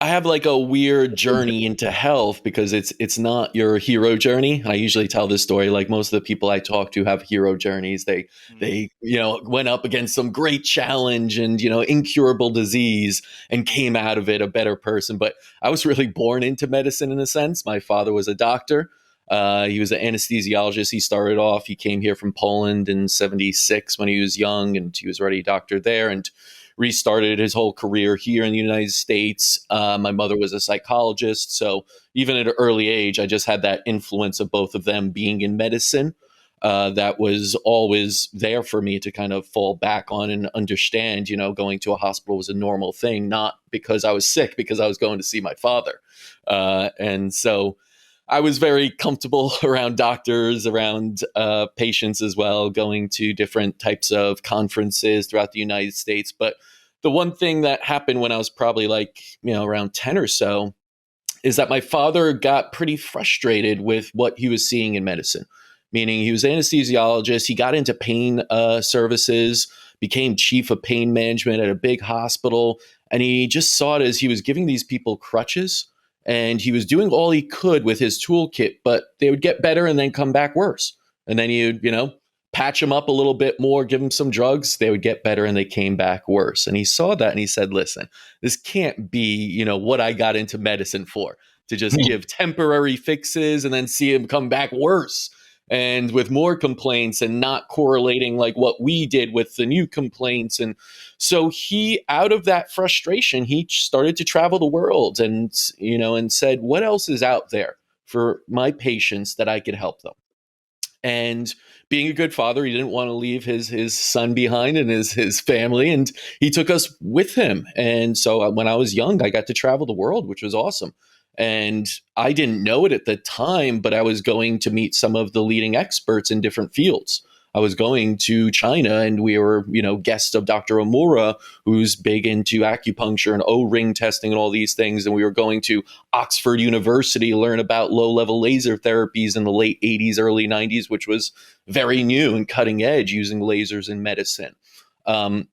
I have like a weird journey into health because it's not your hero journey. I usually tell this story like most of the people I talk to have hero journeys. They went up against some great challenge and incurable disease and came out of it a better person. But I was really born into medicine in a sense. My father was a doctor. He was an anesthesiologist. He came here from Poland in '76 when he was young, and he was already a doctor there. And restarted his whole career here in the United States. My mother was a psychologist. So even at an early age, I just had that influence of both of them being in medicine. That was always there for me to kind of fall back on and understand, going to a hospital was a normal thing, not because I was sick, because I was going to see my father. And so I was very comfortable around doctors, around patients as well, going to different types of conferences throughout the United States. But the one thing that happened when I was probably around 10 or so is that my father got pretty frustrated with what he was seeing in medicine, meaning he was an anesthesiologist. He got into pain services, became chief of pain management at a big hospital. And he just saw it as he was giving these people crutches. And he was doing all he could with his toolkit, but they would get better and then come back worse. And then you'd, patch them up a little bit more, give them some drugs, they would get better and they came back worse. And he saw that and he said, listen, this can't be, what I got into medicine for, to just give temporary fixes and then see him come back worse and with more complaints and not correlating like what we did with the new complaints. And so he, out of that frustration, he started to travel the world and said, what else is out there for my patients that I could help them? And being a good father, he didn't want to leave his son behind and his family. And he took us with him. And so when I was young, I got to travel the world, which was awesome. And I didn't know it at the time, but I was going to meet some of the leading experts in different fields. I was going to China and we were, guests of Dr. Omura, who's big into acupuncture and O-ring testing and all these things. And we were going to Oxford University to learn about low-level laser therapies in the late 80s, early 90s, which was very new and cutting edge using lasers in medicine. I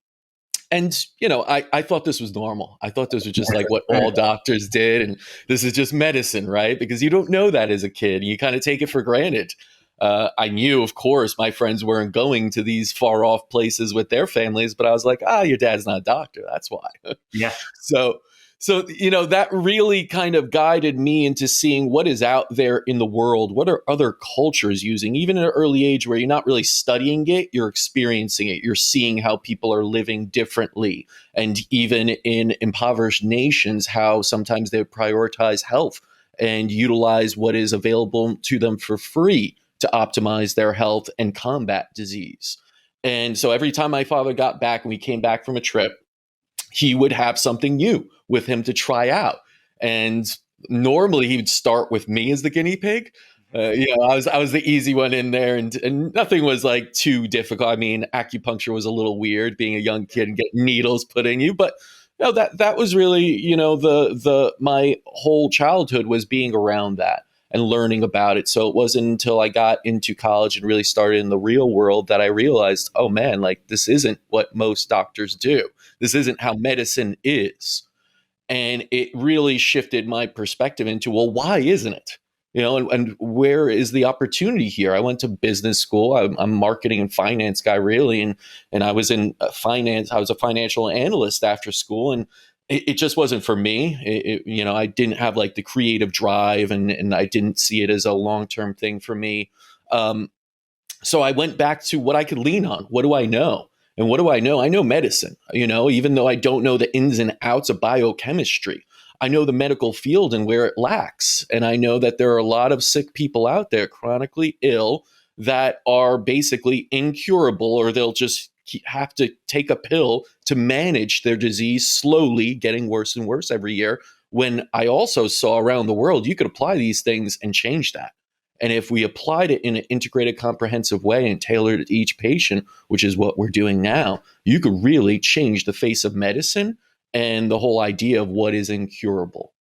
thought this was normal. I thought this was just like what all doctors did. And this is just medicine, right? Because you don't know that as a kid. You kind of take it for granted. I knew, of course, my friends weren't going to these far off places with their families, but I was like, your dad's not a doctor. That's why. Yeah. So, that really kind of guided me into seeing what is out there in the world. What are other cultures using, even at an early age where you're not really studying it, you're experiencing it. You're seeing how people are living differently. And even in impoverished nations, how sometimes they prioritize health and utilize what is available to them for free to optimize their health and combat disease. And so every time my father got back and we came back from a trip, he would have something new with him to try out. And normally he would start with me as the guinea pig. I was the easy one in there and nothing was like too difficult. I mean, acupuncture was a little weird being a young kid and get needles put in you, but that was really, my whole childhood was being around that and learning about it. So it wasn't until I got into college and really started in the real world that I realized, oh man, like this isn't what most doctors do. This isn't how medicine is. And it really shifted my perspective into, well, why isn't it? And where is the opportunity here? I went to business school. I'm a marketing and finance guy, really. And I was in finance. I was a financial analyst after school. And it just wasn't for me. I didn't have like the creative drive and I didn't see it as a long-term thing for me. So I went back to what I could lean on. What do I know? And what do I know? I know medicine, even though I don't know the ins and outs of biochemistry. I know the medical field and where it lacks. And I know that there are a lot of sick people out there, chronically ill, that are basically incurable, or they'll just have to take a pill to manage their disease, slowly getting worse and worse every year. When I also saw around the world, you could apply these things and change that. And if we applied it in an integrated, comprehensive way and tailored it to each patient, which is what we're doing now, you could really change the face of medicine and the whole idea of what is incurable.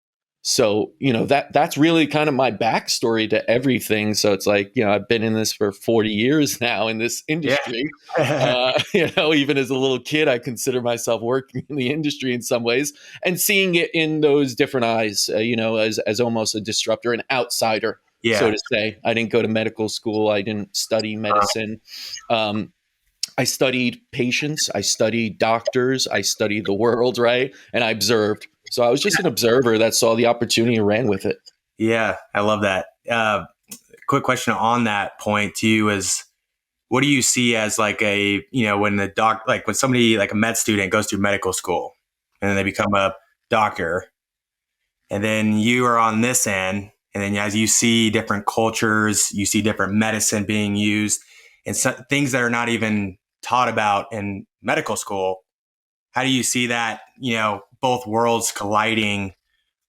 So, that's really kind of my backstory to everything. So it's like, I've been in this for 40 years now in this industry. Yeah. Even as a little kid, I consider myself working in the industry in some ways, and seeing it in those different eyes, as almost a disruptor, an outsider, so Yeah. to say. I didn't go to medical school. I didn't study medicine. Um, I studied patients, I studied doctors, I studied the world, right? And I observed. So I was just an observer that saw the opportunity and ran with it. Yeah. I love that. Quick question on that point to you is, what do you see as like when like when somebody like a med student goes through medical school and then they become a doctor, and then you are on this end, and then as you see different cultures, you see different medicine being used and things that are not even taught about in medical school. How do you see that, both worlds colliding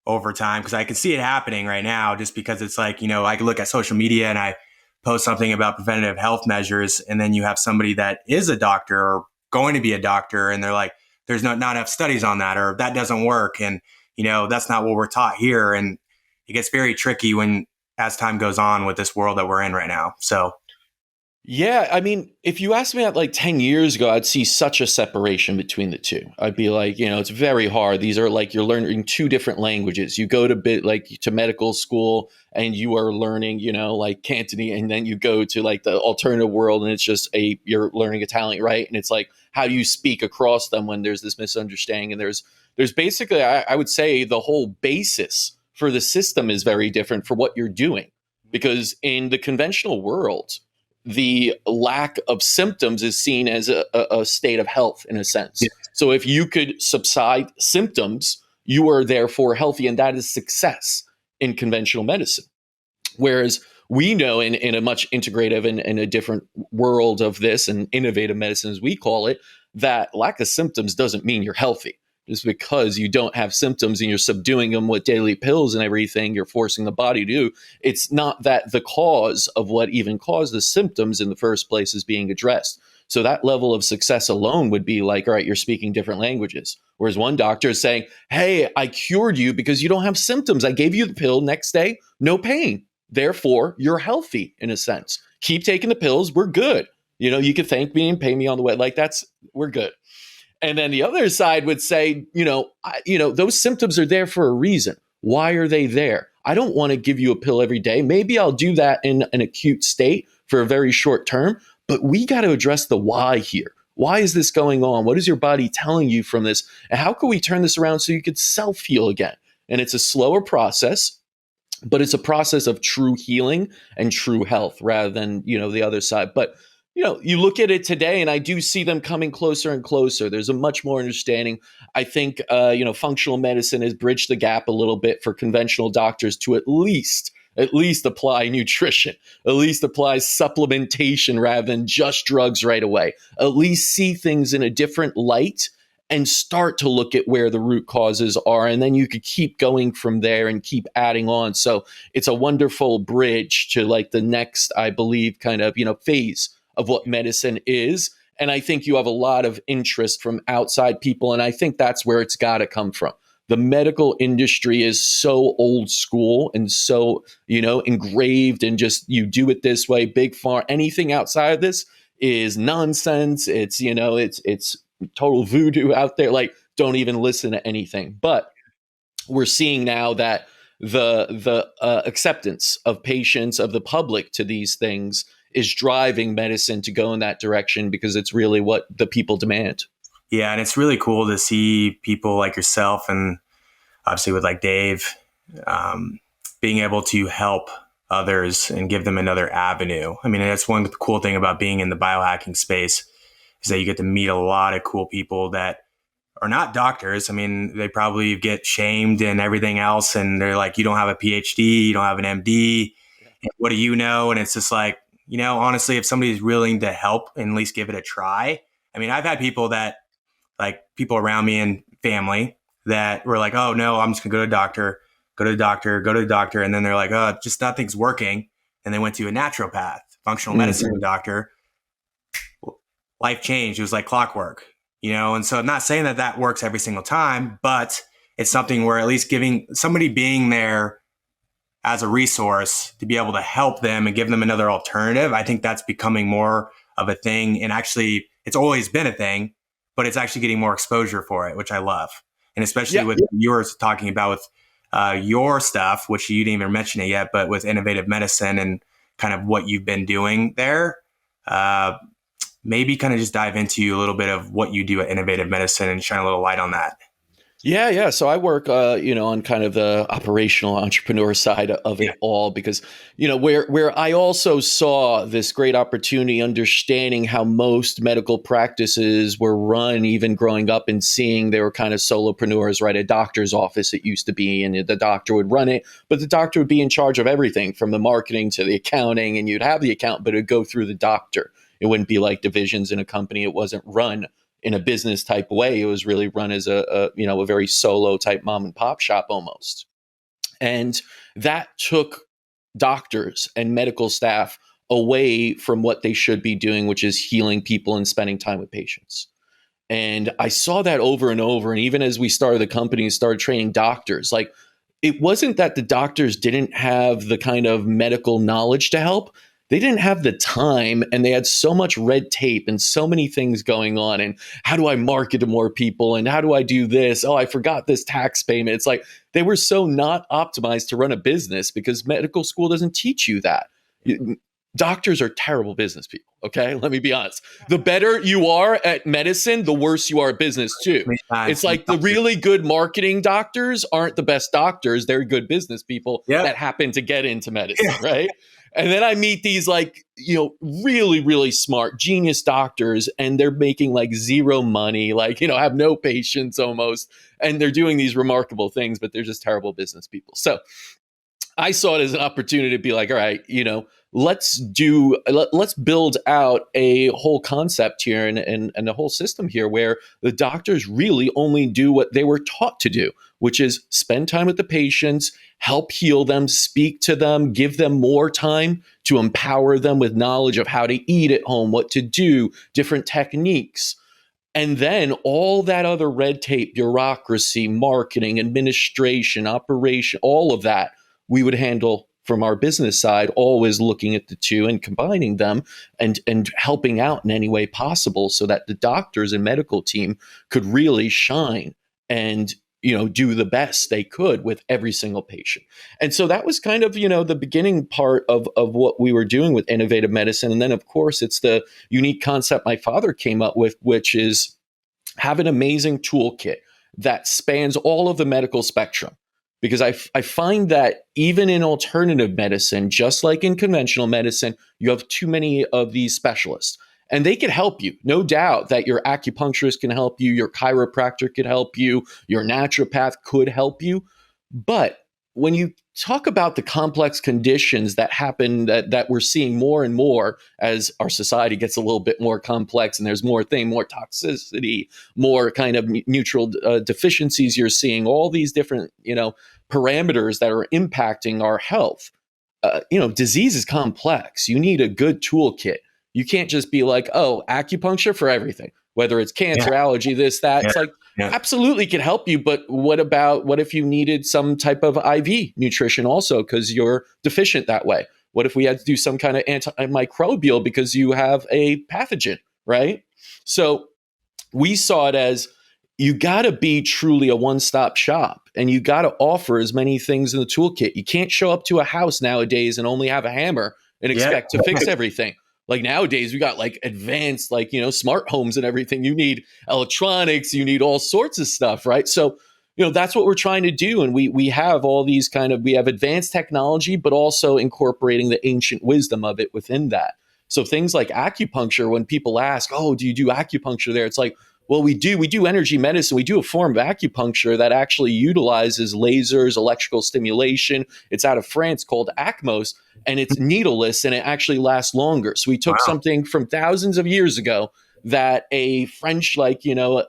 over time? Because I can see it happening right now, just because it's like, I can look at social media and I post something about preventative health measures, and then you have somebody that is a doctor or going to be a doctor, and they're like, there's not enough studies on that, or that doesn't work. And, that's not what we're taught here. And it gets very tricky as time goes on with this world that we're in right now. So Yeah, I mean, if you asked me that like 10 years ago, I'd see such a separation between the two. I'd be like, it's very hard. These are like you're learning two different languages. You go to medical school and you are learning, like Cantonese, and then you go to like the alternative world and it's just you're learning Italian, right? And it's like, how do you speak across them when there's this misunderstanding? And there's basically, I would say the whole basis for the system is very different for what you're doing. Because in the conventional world, the lack of symptoms is seen as a state of health in a sense. yeah, So if you could subside symptoms, you are therefore healthy, and that is success in conventional medicine. Whereas we know in a much integrative and in a different world of this and innovative medicine, as we call it, that lack of symptoms doesn't mean you're healthy. Just because you don't have symptoms and you're subduing them with daily pills and everything, you're forcing the body to do. It's not that the cause of what even caused the symptoms in the first place is being addressed. So that level of success alone would be like, all right, you're speaking different languages. Whereas one doctor is saying, hey, I cured you because you don't have symptoms. I gave you the pill next day, no pain. Therefore, you're healthy in a sense. Keep taking the pills. We're good. You can thank me and pay me on the way. Like we're good. And then the other side would say, those symptoms are there for a reason. Why are they there? I don't want to give you a pill every day. Maybe I'll do that in an acute state for a very short term, but we got to address the why here. Why is this going on? What is your body telling you from this? And how can we turn this around so you could self-heal again? And it's a slower process, but it's a process of true healing and true health rather than, the other side. But you look at it today, and I do see them coming closer and closer. There's a much more understanding. I think, functional medicine has bridged the gap a little bit for conventional doctors to at least apply nutrition, at least apply supplementation rather than just drugs right away, at least see things in a different light and start to look at where the root causes are. And then you could keep going from there and keep adding on. So it's a wonderful bridge to like the next, I believe, kind of, phase of what medicine is. And I think you have a lot of interest from outside people. And I think that's where it's got to come from. The medical industry is so old school and so, engraved and just you do it this way, big pharma. Anything outside of this is nonsense. It's, it's total voodoo out there. Like, don't even listen to anything. But we're seeing now that the acceptance of patients, of the public to these things is driving medicine to go in that direction because it's really what the people demand. Yeah. And it's really cool to see people like yourself and obviously with like Dave, being able to help others and give them another avenue. I mean, that's one cool thing about being in the biohacking space is that you get to meet a lot of cool people that are not doctors. I mean, they probably get shamed and everything else. And they're like, you don't have a PhD, you don't have an MD. What do you know? And it's just like, honestly, if somebody's willing to help and at least give it a try. I mean, I've had people people around me and family that were like, oh no, I'm just gonna go to a doctor, go to the doctor, go to the doctor. And then they're like, oh, just nothing's working. And they went to a naturopath, functional medicine doctor. Life changed. It was like clockwork, and so I'm not saying that works every single time, but it's something where at least giving somebody being there as a resource to be able to help them and give them another alternative, I think that's becoming more of a thing. And actually, it's always been a thing, but it's actually getting more exposure for it, which I love. And especially with you were talking about with your stuff, which you didn't even mention it yet, but with innovative medicine and kind of what you've been doing there. Maybe kind of just dive into a little bit of what you do at innovative medicine and shine a little light on that. Yeah. So I work, on kind of the operational entrepreneur side of it all, because, where I also saw this great opportunity, understanding how most medical practices were run, even growing up and seeing they were kind of solopreneurs, right? A doctor's office it used to be, and the doctor would run it, but the doctor would be in charge of everything from the marketing to the accounting, and you'd have the account, but it would go through the doctor. It wouldn't be like divisions in a company. It wasn't run in a business type way. It was really run as a very solo type mom and pop shop almost. And that took doctors and medical staff away from what they should be doing, which is healing people and spending time with patients. And I saw that over and over. And even as we started the company and started training doctors, like, it wasn't that the doctors didn't have the kind of medical knowledge to help. They didn't have the time, and they had so much red tape and so many things going on. And how do I market to more people? And how do I do this? Oh, I forgot this tax payment. It's like they were so not optimized to run a business, because medical school doesn't teach you that. Doctors are terrible business people. Okay. Let me be honest. The better you are at medicine, the worse you are at business too. It's like the really good marketing doctors aren't the best doctors. They're good business people that happen to get into medicine. Right. And then I meet these really, really smart genius doctors, and they're making like zero money, have no patience almost. And they're doing these remarkable things, but they're just terrible business people. So I saw it as an opportunity to be like, all right, let's build out a whole concept here and a whole system here where the doctors really only do what they were taught to do, which is spend time with the patients, help heal them, speak to them, give them more time to empower them with knowledge of how to eat at home, what to do, different techniques. And then all that other red tape, bureaucracy, marketing, administration, operation, all of that we would handle from our business side, always looking at the two and combining them and helping out in any way possible so that the doctors and medical team could really shine and do the best they could with every single patient. And so that was kind of, the beginning part of what we were doing with innovative medicine. And then, of course, it's the unique concept my father came up with, which is have an amazing toolkit that spans all of the medical spectrum. Because I find that even in alternative medicine, just like in conventional medicine, you have too many of these specialists. And they can help you. No doubt that your acupuncturist can help you, your chiropractor could help you, your naturopath could help you. But when you talk about the complex conditions that happen that we're seeing more and more as our society gets a little bit more complex and there's more toxicity, more kind of neutral deficiencies, you're seeing all these different, parameters that are impacting our health. Disease is complex. You need a good toolkit. You can't just be like, oh, acupuncture for everything, whether it's cancer, allergy, this, that. It's like, absolutely can help you. But what if you needed some type of IV nutrition also because you're deficient that way? What if we had to do some kind of antimicrobial because you have a pathogen, right? So we saw it as you got to be truly a one-stop shop, and you got to offer as many things in the toolkit. You can't show up to a house nowadays and only have a hammer and expect to fix everything. Like nowadays, we got like advanced, smart homes and everything. You need electronics, you need all sorts of stuff, right? So, that's what we're trying to do. And we have all these we have advanced technology, but also incorporating the ancient wisdom of it within that. So things like acupuncture, when people ask, oh, do you do acupuncture there? It's like, well, we do energy medicine. We do a form of acupuncture that actually utilizes lasers, electrical stimulation. It's out of France called ACMOS, and it's needleless, and it actually lasts longer. So we took something from thousands of years ago that a French,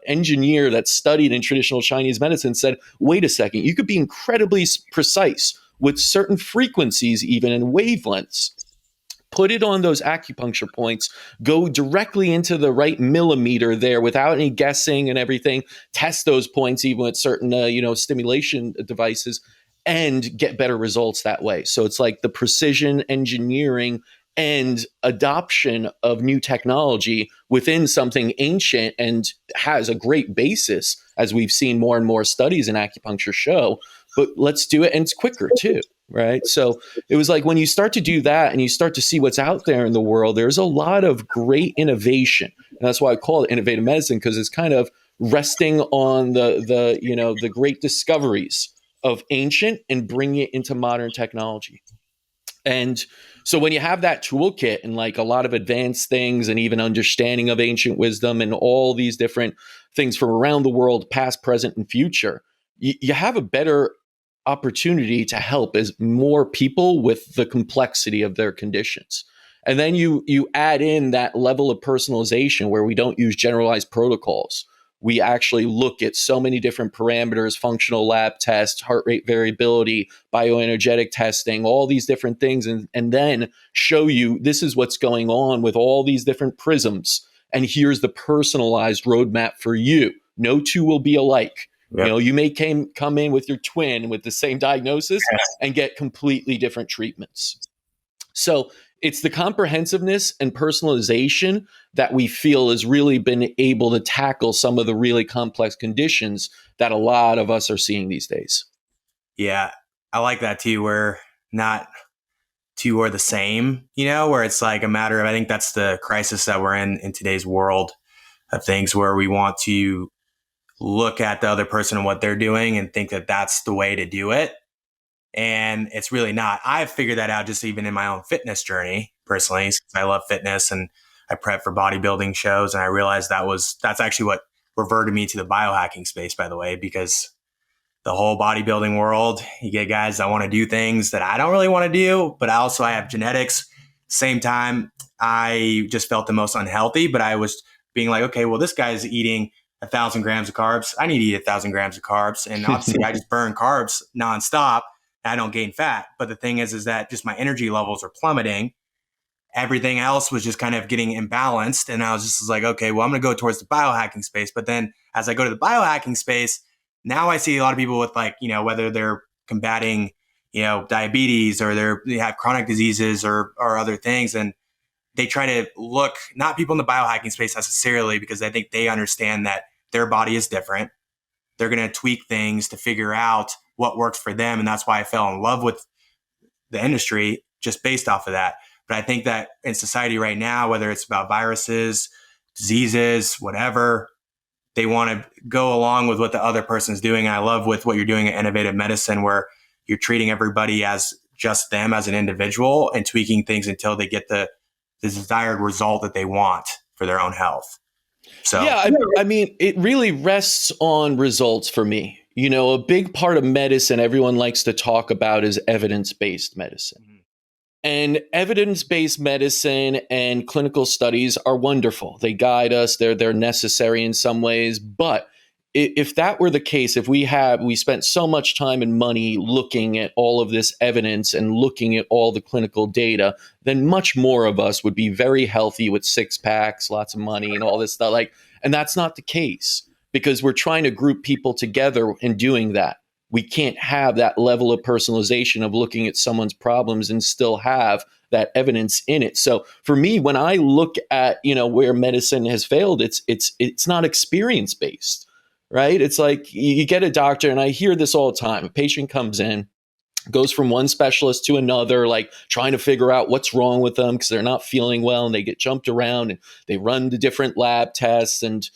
engineer that studied in traditional Chinese medicine said, wait a second, you could be incredibly precise with certain frequencies, even in wavelengths, put it on those acupuncture points, go directly into the right millimeter there without any guessing and everything, test those points even with certain, stimulation devices, and get better results that way. So it's like the precision engineering and adoption of new technology within something ancient and has a great basis, as we've seen more and more studies in acupuncture show. But let's do it, and it's quicker too, right? So it was like when you start to do that and you start to see what's out there in the world, there's a lot of great innovation. And that's why I call it innovative medicine, because it's kind of resting on the great discoveries of ancient and bringing it into modern technology. And so when you have that toolkit and like a lot of advanced things and even understanding of ancient wisdom and all these different things from around the world, past, present, and future, you have a better opportunity to help as more people with the complexity of their conditions. And then you add in that level of personalization where we don't use generalized protocols. We actually look at so many different parameters, functional lab tests, heart rate variability, bioenergetic testing, all these different things, and then show you this is what's going on with all these different prisms. And here's the personalized roadmap for you. No two will be alike. Yep. You may come in with your twin with the same diagnosis and get completely different treatments. So it's the comprehensiveness and personalization that we feel has really been able to tackle some of the really complex conditions that a lot of us are seeing these days. Yeah, I like that too, where not two are the same, where it's like a matter of, I think that's the crisis that we're in today's world of things, where we want to look at the other person and what they're doing and think that that's the way to do it. And it's really not. I've figured that out just even in my own fitness journey personally, since I love fitness and I prep for bodybuilding shows. And I realized that's actually what reverted me to the biohacking space, by the way, because the whole bodybuilding world, you get guys that want to do things that I don't really want to do, but I have genetics. Same time, I just felt the most unhealthy, but I was being like, okay, well, this guy's eating 1,000 grams of carbs. I need to eat 1,000 grams of carbs. And obviously I just burn carbs nonstop. I don't gain fat. But the thing is that just my energy levels are plummeting. Everything else was just kind of getting imbalanced. And I was just like, okay, well, I'm going to go towards the biohacking space. But then as I go to the biohacking space, now I see a lot of people with whether they're combating, diabetes or they have chronic diseases or other things. And they try to look, not people in the biohacking space necessarily, because I think they understand that their body is different. They're going to tweak things to figure out what works for them. And that's why I fell in love with the industry just based off of that. But I think that in society right now, whether it's about viruses, diseases, whatever, they want to go along with what the other person's doing. And I love with what you're doing at Innovative Medicine, where you're treating everybody as just them as an individual and tweaking things until they get the desired result that they want for their own health. So yeah, I mean, it really rests on results for me. A big part of medicine everyone likes to talk about is evidence-based medicine. Mm-hmm. And evidence-based medicine and clinical studies are wonderful. They guide us. They're necessary in some ways. But if that were the case, if we spent so much time and money looking at all of this evidence and looking at all the clinical data, then much more of us would be very healthy with six packs, lots of money and all this stuff. And that's not the case, because we're trying to group people together in doing that. We can't have that level of personalization of looking at someone's problems and still have that evidence in it. So for me, when I look at, where medicine has failed, it's not experience based. Right? It's like you get a doctor, and I hear this all the time. A patient comes in, goes from one specialist to another, like trying to figure out what's wrong with them because they're not feeling well, and they get jumped around and they run the different lab tests. And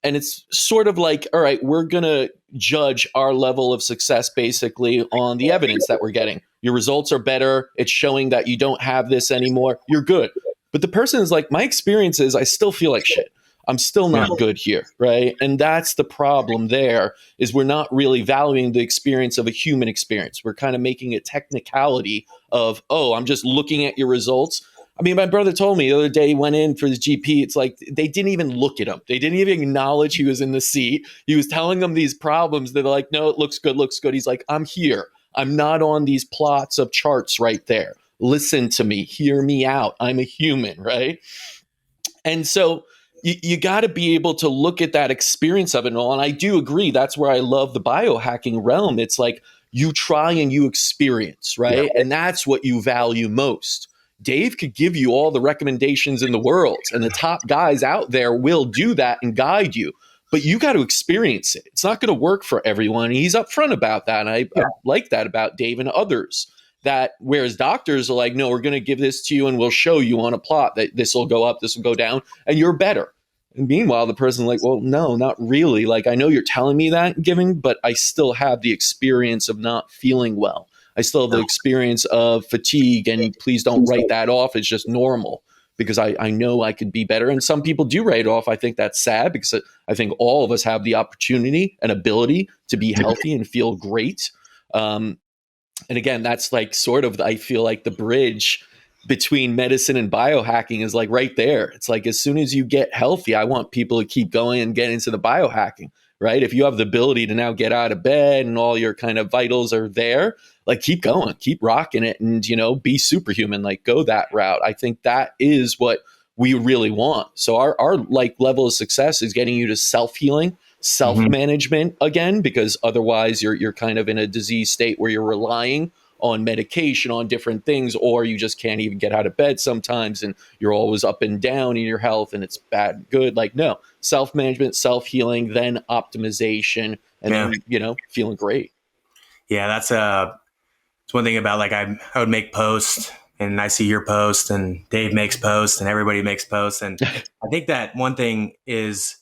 it's sort of like, all right, we're going to judge our level of success basically on the evidence that we're getting. Your results are better. It's showing that you don't have this anymore. You're good. But the person is like, my experience is I still feel like shit. I'm still not good here, right? And that's the problem there, is we're not really valuing the experience of a human experience. We're kind of making a technicality of, oh, I'm just looking at your results. I mean, my brother told me the other day he went in for his GP. It's like they didn't even look at him. They didn't even acknowledge he was in the seat. He was telling them these problems. They're like, no, it looks good, looks good. He's like, I'm here. I'm not on these plots of charts right there. listen to me, hear me out. I'm a human, right? And so you got to be able to look at that experience of it all. And I do agree. That's where I love the biohacking realm. It's like you try and you experience, Yeah. right? And that's what you value most. Dave could give you all the recommendations in the world, and the top guys out there will do that and guide you. But you got to experience it. It's not going to work for everyone. He's upfront about that. And I like that about Dave and others. That whereas doctors are like, no, we're going to give this to you and we'll show you on a plot that this will go up, this will go down, and you're better. And meanwhile, the person's like, well, no, not really. Like, I know you're telling me that, giving, but I still have the experience of not feeling well. I still have the experience of fatigue, and please don't write that off. It's just normal because I know I could be better. And some people do write it off. I think that's sad because I think all of us have the opportunity and ability to be healthy and feel great. And again, that's like sort of, I feel like the bridge between medicine and biohacking is like right there. It's like, as soon as you get healthy, I want people to keep going and get into the biohacking, right? If you have the ability to now get out of bed and all your kind of vitals are there, like keep going, keep rocking it, and, you know, be superhuman, like go that route. I think that is what we really want. So our like level of success is getting you to self-healing, self-management again, because otherwise you're kind of in a disease state where you're relying on medication, on different things, or you just can't even get out of bed sometimes, and you're always up and down in your health, and it's bad, good. Like, no, self-management, self-healing, then optimization, and then, you know, feeling great. Yeah, that's it's one thing about, like, I would make posts, and I see your post, and Dave makes posts, and everybody makes posts. And I think that one thing is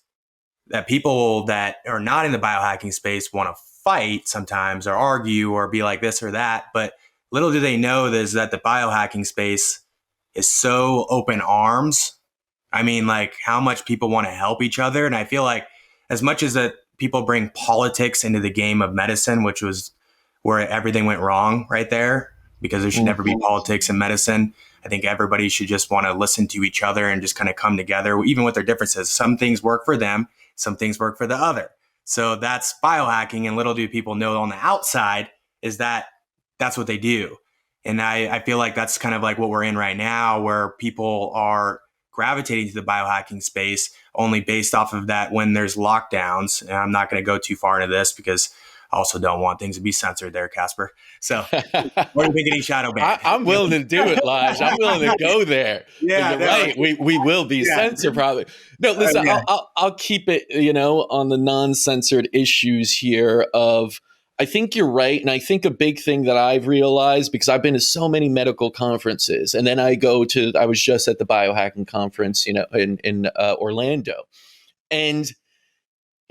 that people that are not in the biohacking space want to fight sometimes or argue or be like this or that. But little do they know is that the biohacking space is so open arms. I mean, like, how much people want to help each other. And I feel like as much as that people bring politics into the game of medicine, which was where everything went wrong right there, because there should never be politics in medicine. I think everybody should just want to listen to each other and just kind of come together, even with their differences. Some things work for them, some things work for the other. So that's biohacking. And little do people know on the outside is that that's what they do. And I feel like that's kind of like what we're in right now, where people are gravitating to the biohacking space only based off of that when there's lockdowns. And I'm not going to go too far into this because I also don't want things to be censored there, Caspar. So what are we getting shadow banned? I'm willing to do it, Laj. I'm willing to go there. Yeah, you're right. We will be censored probably. No, listen, I'll keep it, you know, on the non-censored issues here of, I think you're right. And I think a big thing that I've realized, because I've been to so many medical conferences, and then I was just at the biohacking conference, you know, in Orlando. And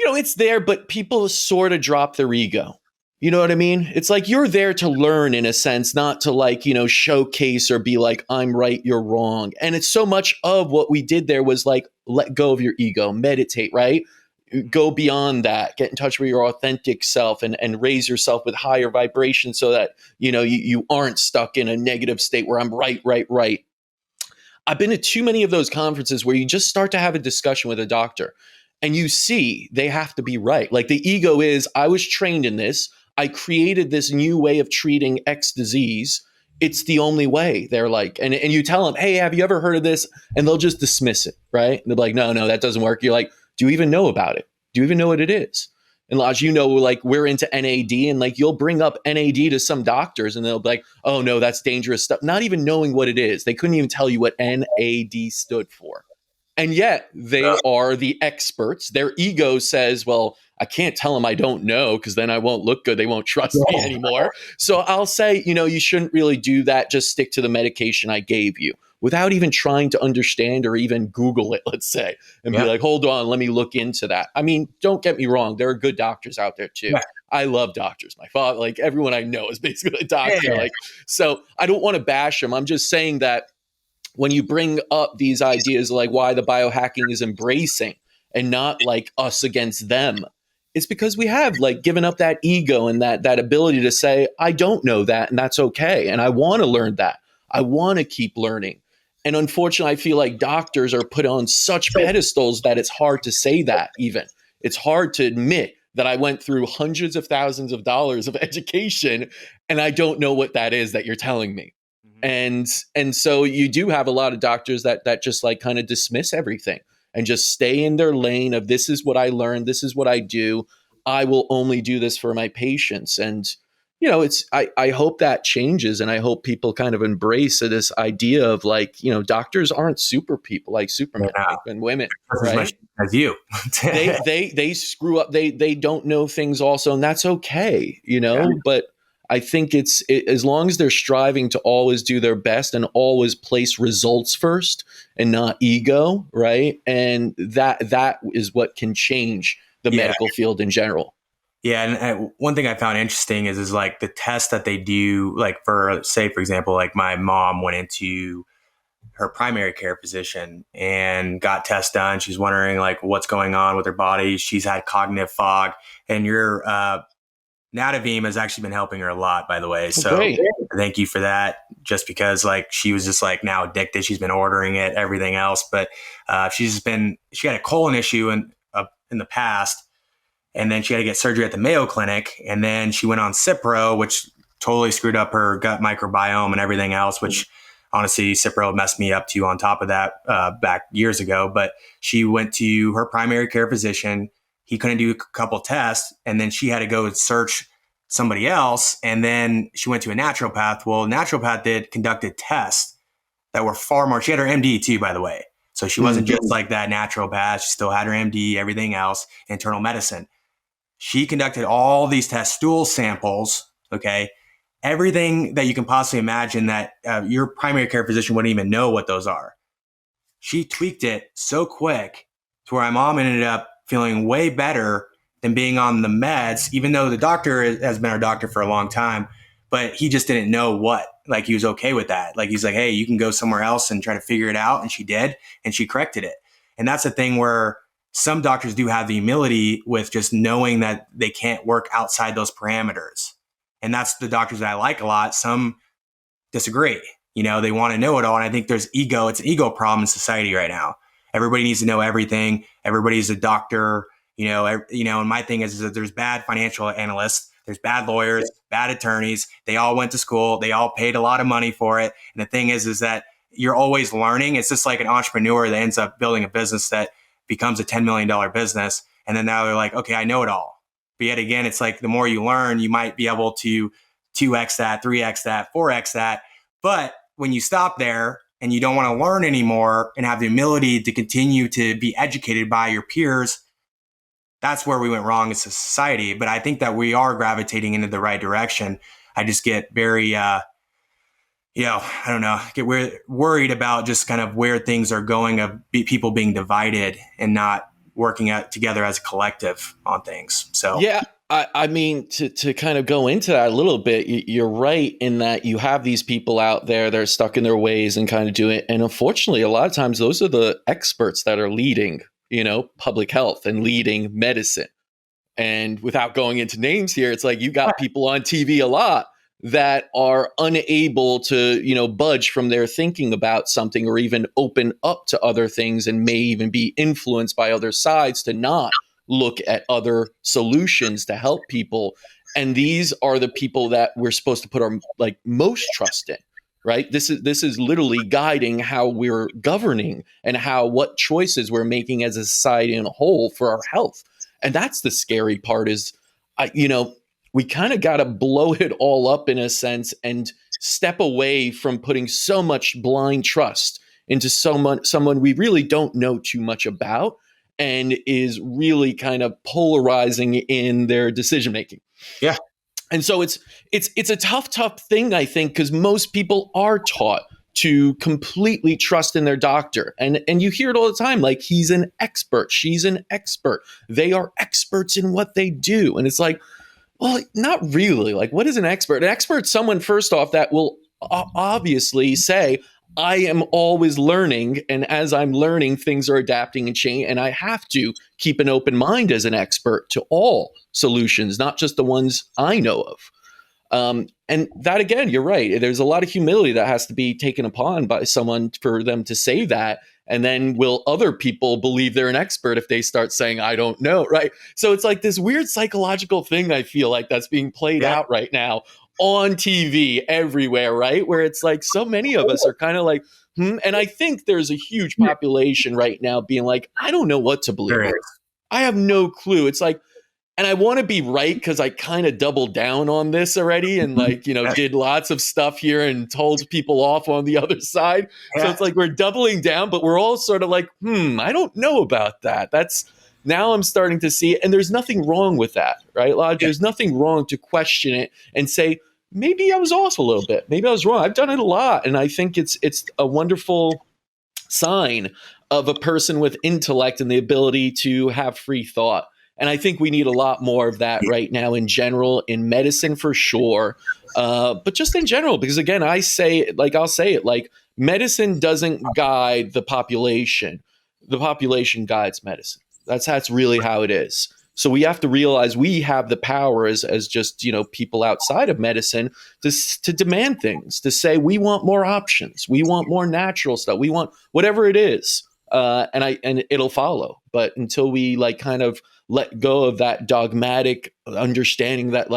you know, it's there, but people sort of drop their ego. You know what I mean? It's like you're there to learn, in a sense, not to, like, you know, showcase or be like, I'm right, you're wrong. And it's so much of what we did there was like, let go of your ego, meditate, right? Go beyond that, get in touch with your authentic self, and raise yourself with higher vibration so that, you know, you aren't stuck in a negative state where I'm right. I've been to too many of those conferences where you just start to have a discussion with a doctor. And you see, they have to be right. Like, the ego is, I was trained in this. I created this new way of treating X disease. It's the only way. They're like, and you tell them, hey, have you ever heard of this? And they'll just dismiss it, right? And they're like, no, that doesn't work. You're like, do you even know about it? Do you even know what it is? And Laj, you know, like, we're into NAD, and like, you'll bring up NAD to some doctors and they'll be like, oh no, that's dangerous stuff. Not even knowing what it is. They couldn't even tell you what NAD stood for. And yet they are the experts. Their ego says, well, I can't tell them I don't know because then I won't look good. They won't trust me anymore. So I'll say, you know, you shouldn't really do that. Just stick to the medication I gave you without even trying to understand or even Google it, let's say, and be like, hold on, let me look into that. I mean, don't get me wrong. There are good doctors out there too. Yeah. I love doctors. My father, like, everyone I know is basically a doctor. Yeah. Like, so I don't want to bash them. I'm just saying that when you bring up these ideas, like why the biohacking is embracing and not like us against them, it's because we have like given up that ego and that ability to say, I don't know that, and that's okay. And I want to learn that. I want to keep learning. And unfortunately, I feel like doctors are put on such pedestals that it's hard to say that even. It's hard to admit that I went through hundreds of thousands of dollars of education and I don't know what that is that you're telling me. And so you do have a lot of doctors that just like kind of dismiss everything and just stay in their lane of, this is what I learned, this is what I do, I will only do this for my patients. And I hope that changes, and I hope people kind of embrace this idea of like, doctors aren't super people like Superman, like, and women, as much right? as you. they screw up, they don't know things also, and that's okay, but I think as long as they're striving to always do their best and always place results first and not ego, right? And that is what can change the medical field in general. Yeah, and one thing I found interesting is like the test that they do, like for, say, for example, like my mom went into her primary care physician and got tests done. She's wondering like what's going on with her body. She's had cognitive fog, and your Nadavim has actually been helping her a lot, by the way. So Great. Thank you for that. Just because like she was just like now addicted. She's been ordering it, everything else. But she had a colon issue in the past. And then she had to get surgery at the Mayo Clinic. And then she went on Cipro, which totally screwed up her gut microbiome and everything else, which honestly, Cipro messed me up too on top of that back years ago. But she went to her primary care physician. He couldn't do a couple tests, and then she had to go search somebody else. And then she went to a naturopath. Well, naturopath conducted tests that were far more. She had her MD too, by the way. So she wasn't just like that naturopath. She still had her MD, everything else, internal medicine. She conducted all these tests, stool samples, okay? Everything that you can possibly imagine that your primary care physician wouldn't even know what those are. She tweaked it so quick to where my mom ended up feeling way better than being on the meds, even though the doctor has been our doctor for a long time, but he just didn't know what. Like, he was okay with that. Like, he's like, hey, you can go somewhere else and try to figure it out. And she did, and she corrected it. And that's the thing where some doctors do have the humility with just knowing that they can't work outside those parameters. And that's the doctors that I like a lot. Some disagree. They want to know it all. And I think there's ego. It's an ego problem in society right now. Everybody needs to know everything. Everybody's a doctor. And my thing is that there's bad financial analysts. There's bad lawyers, bad attorneys. They all went to school. They all paid a lot of money for it. And the thing is that you're always learning. It's just like an entrepreneur that ends up building a business that becomes a $10 million business. And then now they're like, okay, I know it all. But yet again, it's like the more you learn, you might be able to 2x that, 3x that, 4x that. But when you stop there and you don't want to learn anymore and have the humility to continue to be educated by your peers, that's where we went wrong as a society. But I think that we are gravitating into the right direction. I just get very, I don't know, get worried about just kind of where things are going, of people being divided and not working out together as a collective on things. So yeah, I mean, to kind of go into that a little bit, you're right in that you have these people out there that are stuck in their ways and kind of do it. And unfortunately, a lot of times those are the experts that are leading, public health and leading medicine. And without going into names here, it's like you got people on TV a lot that are unable to, budge from their thinking about something, or even open up to other things, and may even be influenced by other sides to not look at other solutions to help people. And these are the people that we're supposed to put our most trust in, right? This is literally guiding how we're governing and what choices we're making as a society in a whole for our health. And that's the scary part is, we kind of got to blow it all up in a sense and step away from putting so much blind trust into someone we really don't know too much about, and is really kind of polarizing in their decision making. Yeah. And so it's a tough thing, I think, because most people are taught to completely trust in their doctor. And you hear it all the time, like, he's an expert, she's an expert. They are experts in what they do. And it's like, well, not really. Like, what is an expert? An expert is someone, first off, that will obviously say, I am always learning, and as I'm learning, things are adapting and changing, and I have to keep an open mind as an expert to all solutions, not just the ones I know of. And that, again, you're right. There's a lot of humility that has to be taken upon by someone for them to say that. And then will other people believe they're an expert if they start saying, I don't know, right? So it's like this weird psychological thing, I feel like, that's being played out right now on TV everywhere, right? Where it's like so many of us are kind of like, and I think there's a huge population right now being like, I don't know what to There believe. is. I have no clue. It's like, and I want to be right because I kind of doubled down on this already and like, did lots of stuff here and told people off on the other side. So Yeah. it's like we're doubling down, but we're all sort of like, I don't know about that. That's now I'm starting to see it. And there's nothing wrong with that, right, Laj? There's nothing wrong to question it and say, maybe I was off a little bit. Maybe I was wrong. I've done it a lot. And I think it's a wonderful sign of a person with intellect and the ability to have free thought. And I think we need a lot more of that right now in general, in medicine for sure, but just in general, because again, I'll say it, like medicine doesn't guide the population guides medicine. That's really how it is. So we have to realize we have the power as just people outside of medicine to demand things, to say we want more options, we want more natural stuff, we want whatever it is, and it'll follow. But until we like kind of let go of that dogmatic understanding that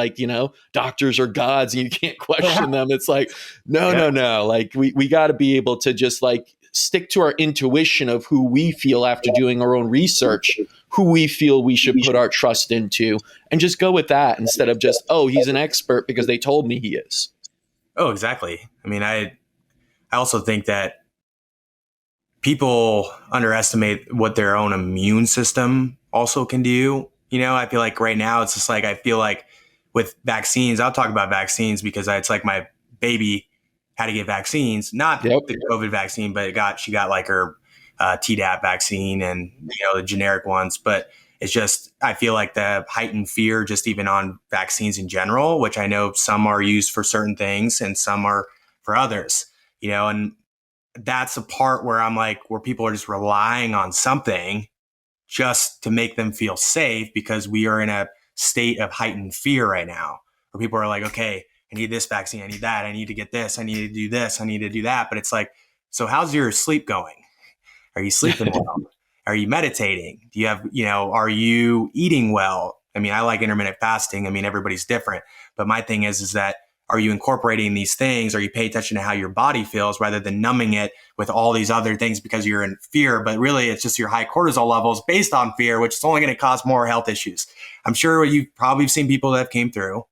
doctors are gods and you can't question them, it's like no, like we got to be able to just like stick to our intuition of who we feel after doing our own research, who we feel we should put our trust into, and just go with that instead of just, oh, he's an expert because they told me he is. Oh, exactly. I mean, I also think that people underestimate what their own immune system also can do. I feel like right now it's just like, I feel like with vaccines, I'll talk about vaccines because it's like my baby had to get vaccines, not the COVID vaccine, but she got like her Tdap vaccine and the generic ones. But it's just, I feel like the heightened fear just even on vaccines in general, which I know some are used for certain things and some are for others, and that's the part where I'm like, where people are just relying on something just to make them feel safe because we are in a state of heightened fear right now where people are like, okay, I need this vaccine. I need that. I need to get this. I need to do this. I need to do that. But it's like, so how's your sleep going? Are you sleeping well? Are you meditating? Do you have, are you eating well? I mean, I like intermittent fasting. I mean, everybody's different. But my thing is that are you incorporating these things? Are you paying attention to how your body feels rather than numbing it with all these other things because you're in fear? But really, it's just your high cortisol levels based on fear, which is only going to cause more health issues. I'm sure you've probably seen people that have came through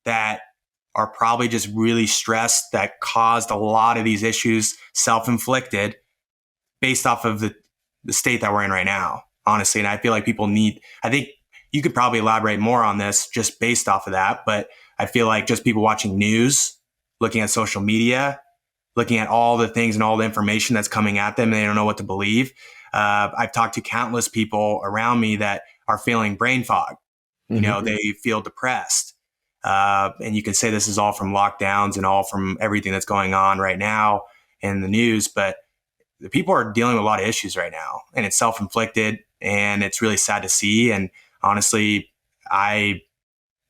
that are probably just really stressed that caused a lot of these issues self-inflicted based off of the state that we're in right now, honestly. And I feel like I think you could probably elaborate more on this just based off of that. But I feel like just people watching news, looking at social media, looking at all the things and all the information that's coming at them, and they don't know what to believe. I've talked to countless people around me that are feeling brain fog. They feel depressed. And you can say this is all from lockdowns and all from everything that's going on right now in the news, but the people are dealing with a lot of issues right now, and it's self-inflicted, and it's really sad to see. And honestly, I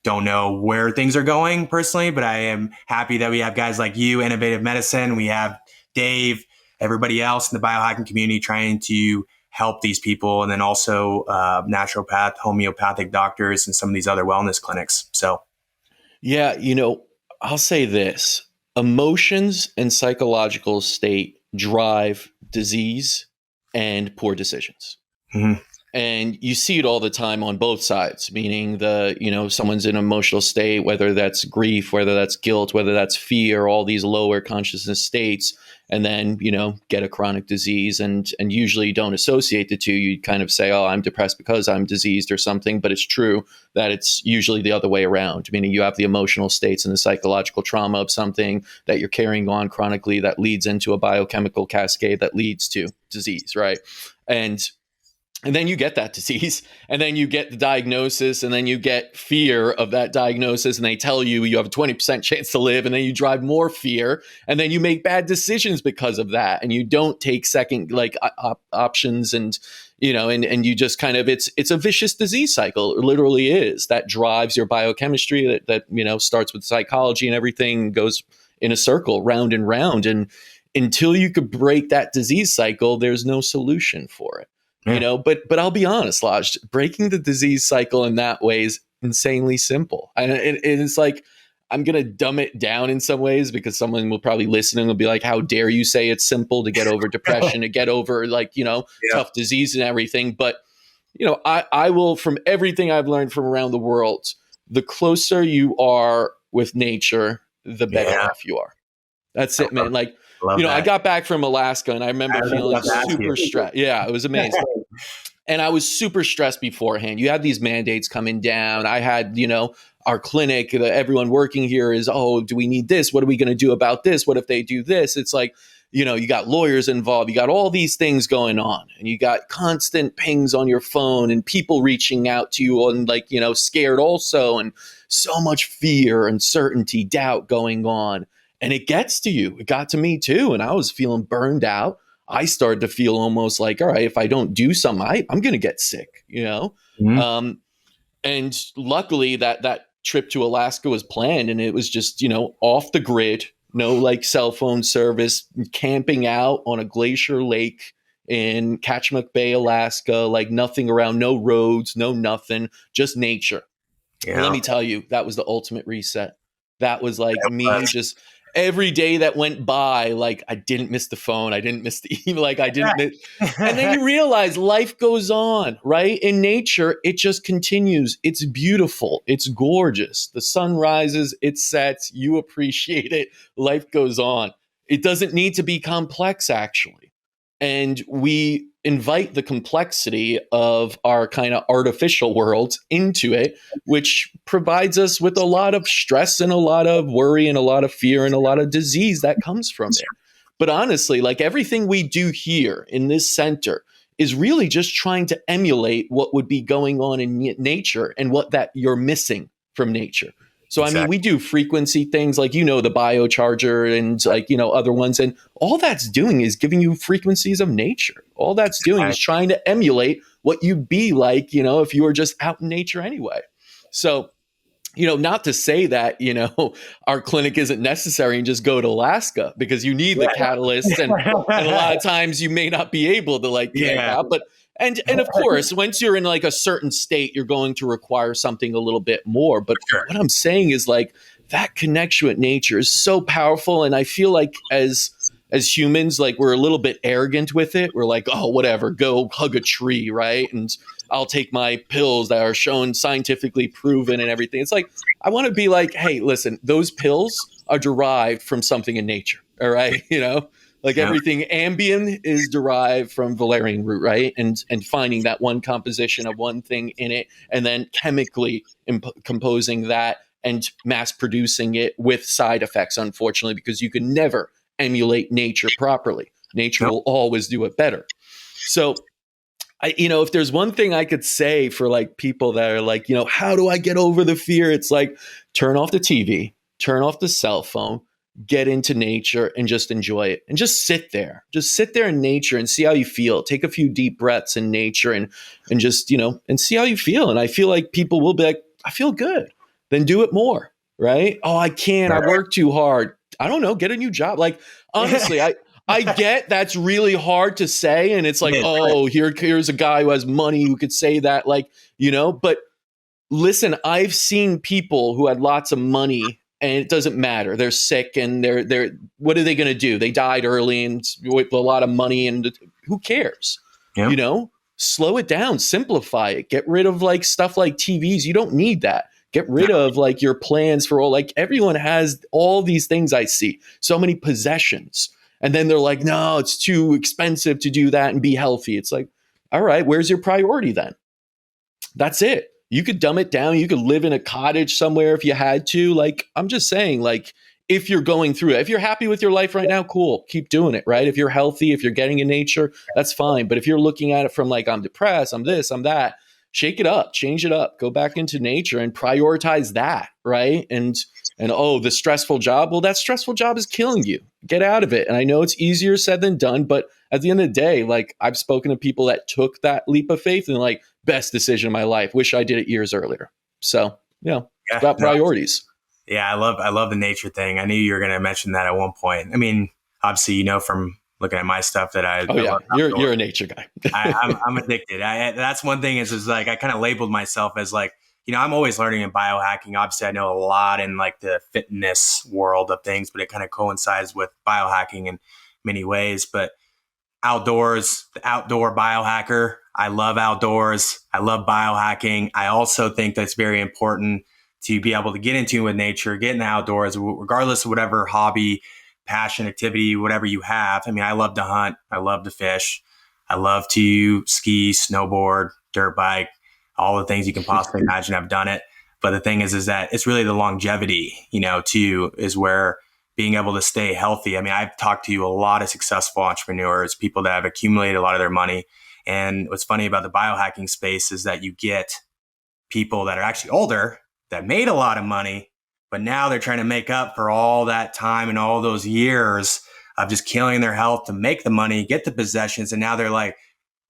don't know where things are going personally, but I am happy that we have guys like you, Innovative Medicine. We have Dave, everybody else in the biohacking community trying to help these people, and then also naturopath, homeopathic doctors, and some of these other wellness clinics. So, yeah, I'll say this: emotions and psychological state drive disease and poor decisions. Mm-hmm. And you see it all the time on both sides, meaning someone's in an emotional state, whether that's grief, whether that's guilt, whether that's fear, all these lower consciousness states, and then, get a chronic disease and usually don't associate the two. You kind of say, oh, I'm depressed because I'm diseased or something. But it's true that it's usually the other way around, meaning you have the emotional states and the psychological trauma of something that you're carrying on chronically that leads into a biochemical cascade that leads to disease, right? And then you get that disease, and then you get the diagnosis, and then you get fear of that diagnosis, and they tell you you have a 20% chance to live, and then you drive more fear, and then you make bad decisions because of that, and you don't take second options, and and you just kind of it's a vicious disease cycle. It literally is that drives your biochemistry that starts with psychology and everything goes in a circle round and round, and until you could break that disease cycle, there's no solution for it. Yeah. But I'll be honest, Laj, breaking the disease cycle in that way is insanely simple. And it's like, I'm going to dumb it down in some ways because someone will probably listen and will be like, how dare you say it's simple to get over depression, to get over like, Yeah. tough disease and everything. But, I will, from everything I've learned from around the world, the closer you are with nature, the better Yeah. off you are. That's it, man. Like, Love that. I got back from Alaska and I remember feeling super stressed. Yeah, it was amazing. And I was super stressed beforehand. You had these mandates coming down. I had, our clinic, everyone working here is, oh, do we need this? What are we going to do about this? What if they do this? It's like, you got lawyers involved. You got all these things going on and you got constant pings on your phone and people reaching out to you and like, scared also. And so much fear, uncertainty, doubt going on. And it gets to you. It got to me too. And I was feeling burned out. I started to feel almost like, all right, if I don't do something, I'm going to get sick, Mm-hmm. And luckily that trip to Alaska was planned and it was just, off the grid, no like cell phone service, camping out on a glacier lake in Kachemak Bay, Alaska, like nothing around, no roads, no nothing, just nature. Yeah. Let me tell you, that was the ultimate reset. That was like me just every day that went by, like I didn't miss the phone. I didn't miss the email. Like I didn't miss. And then you realize life goes on, right? In nature, it just continues. It's beautiful. It's gorgeous. The sun rises, it sets. You appreciate it. Life goes on. It doesn't need to be complex, actually. And we invite the complexity of our kind of artificial world into it, which provides us with a lot of stress and a lot of worry and a lot of fear and a lot of disease that comes from it. But honestly, like everything we do here in this center is really just trying to emulate what would be going on in nature and what that you're missing from nature. So, Exactly. I mean, we do frequency things like, the biocharger and like, other ones. And all that's doing is giving you frequencies of nature. All that's doing is trying to emulate what you'd be like, if you were just out in nature anyway. So, not to say that, our clinic isn't necessary and just go to Alaska because you need the catalyst. And a lot of times you may not be able to like camp out. But and of course, once you're in like a certain state, you're going to require something a little bit more. But what I'm saying is like that connection with nature is so powerful. And I feel like as humans, like we're a little bit arrogant with it. We're like, oh, whatever, go hug a tree, right? And I'll take my pills that are shown scientifically proven and everything. It's like, I want to be like, hey, listen, those pills are derived from something in nature. All right. Like everything Ambien is derived from valerian root, right? And finding that one composition of one thing in it and then chemically composing that and mass producing it with side effects, unfortunately, because you can never emulate nature properly. Nature will always do it better. So, if there's one thing I could say for like people that are like, how do I get over the fear? It's like, turn off the TV, turn off the cell phone, get into nature and just enjoy it and just sit there in nature and see how you feel. Take a few deep breaths in nature and just, and see how you feel. And I feel like people will be like, I feel good. Then do it more. Right. Oh, I can't. I work too hard. I don't know. Get a new job. Like, honestly, I get that's really hard to say. And it's like, oh, here's a guy who has money who could say that, like, but listen, I've seen people who had lots of money and it doesn't matter. They're sick and they're what are they going to do? They died early and with a lot of money and who cares? Yeah. Slow it down, simplify it, get rid of like stuff like TVs. You don't need that. Get rid of like your plans for all, like everyone has all these things I see, so many possessions. And then they're like, no, it's too expensive to do that and be healthy. It's like, all right, where's your priority then? That's it. You could dumb it down. You could live in a cottage somewhere if you had to. Like, I'm just saying, like, if you're going through it, if you're happy with your life right now, cool, keep doing it, right? If you're healthy, if you're getting in nature, that's fine. But if you're looking at it from like, I'm depressed, I'm this, I'm that, shake it up, change it up, go back into nature and prioritize that, right? And oh, the stressful job, well, that stressful job is killing you. Get out of it. And I know it's easier said than done, but at the end of the day, like I've spoken to people that took that leap of faith and like, best decision of my life. Wish I did it years earlier. So, about priorities. Yeah, I love the nature thing. I knew you were going to mention that at one point. I mean, obviously, from looking at my stuff that you're a nature guy. I'm addicted. That's one thing is like I kind of labeled myself as like, I'm always learning in biohacking. Obviously, I know a lot in like the fitness world of things, but it kind of coincides with biohacking in many ways. But outdoors, the outdoor biohacker. I love outdoors. I love biohacking. I also think that's very important to be able to get in tune with nature, get in the outdoors, regardless of whatever hobby, passion, activity, whatever you have. I mean, I love to hunt. I love to fish. I love to ski, snowboard, dirt bike, all the things you can possibly imagine. I've done it. But the thing is that it's really the longevity, too, is where being able to stay healthy. I mean, I've talked to a lot of successful entrepreneurs, people that have accumulated a lot of their money. And what's funny about the biohacking space is that you get people that are actually older that made a lot of money, but now they're trying to make up for all that time and all those years of just killing their health to make the money, get the possessions. And now they're like,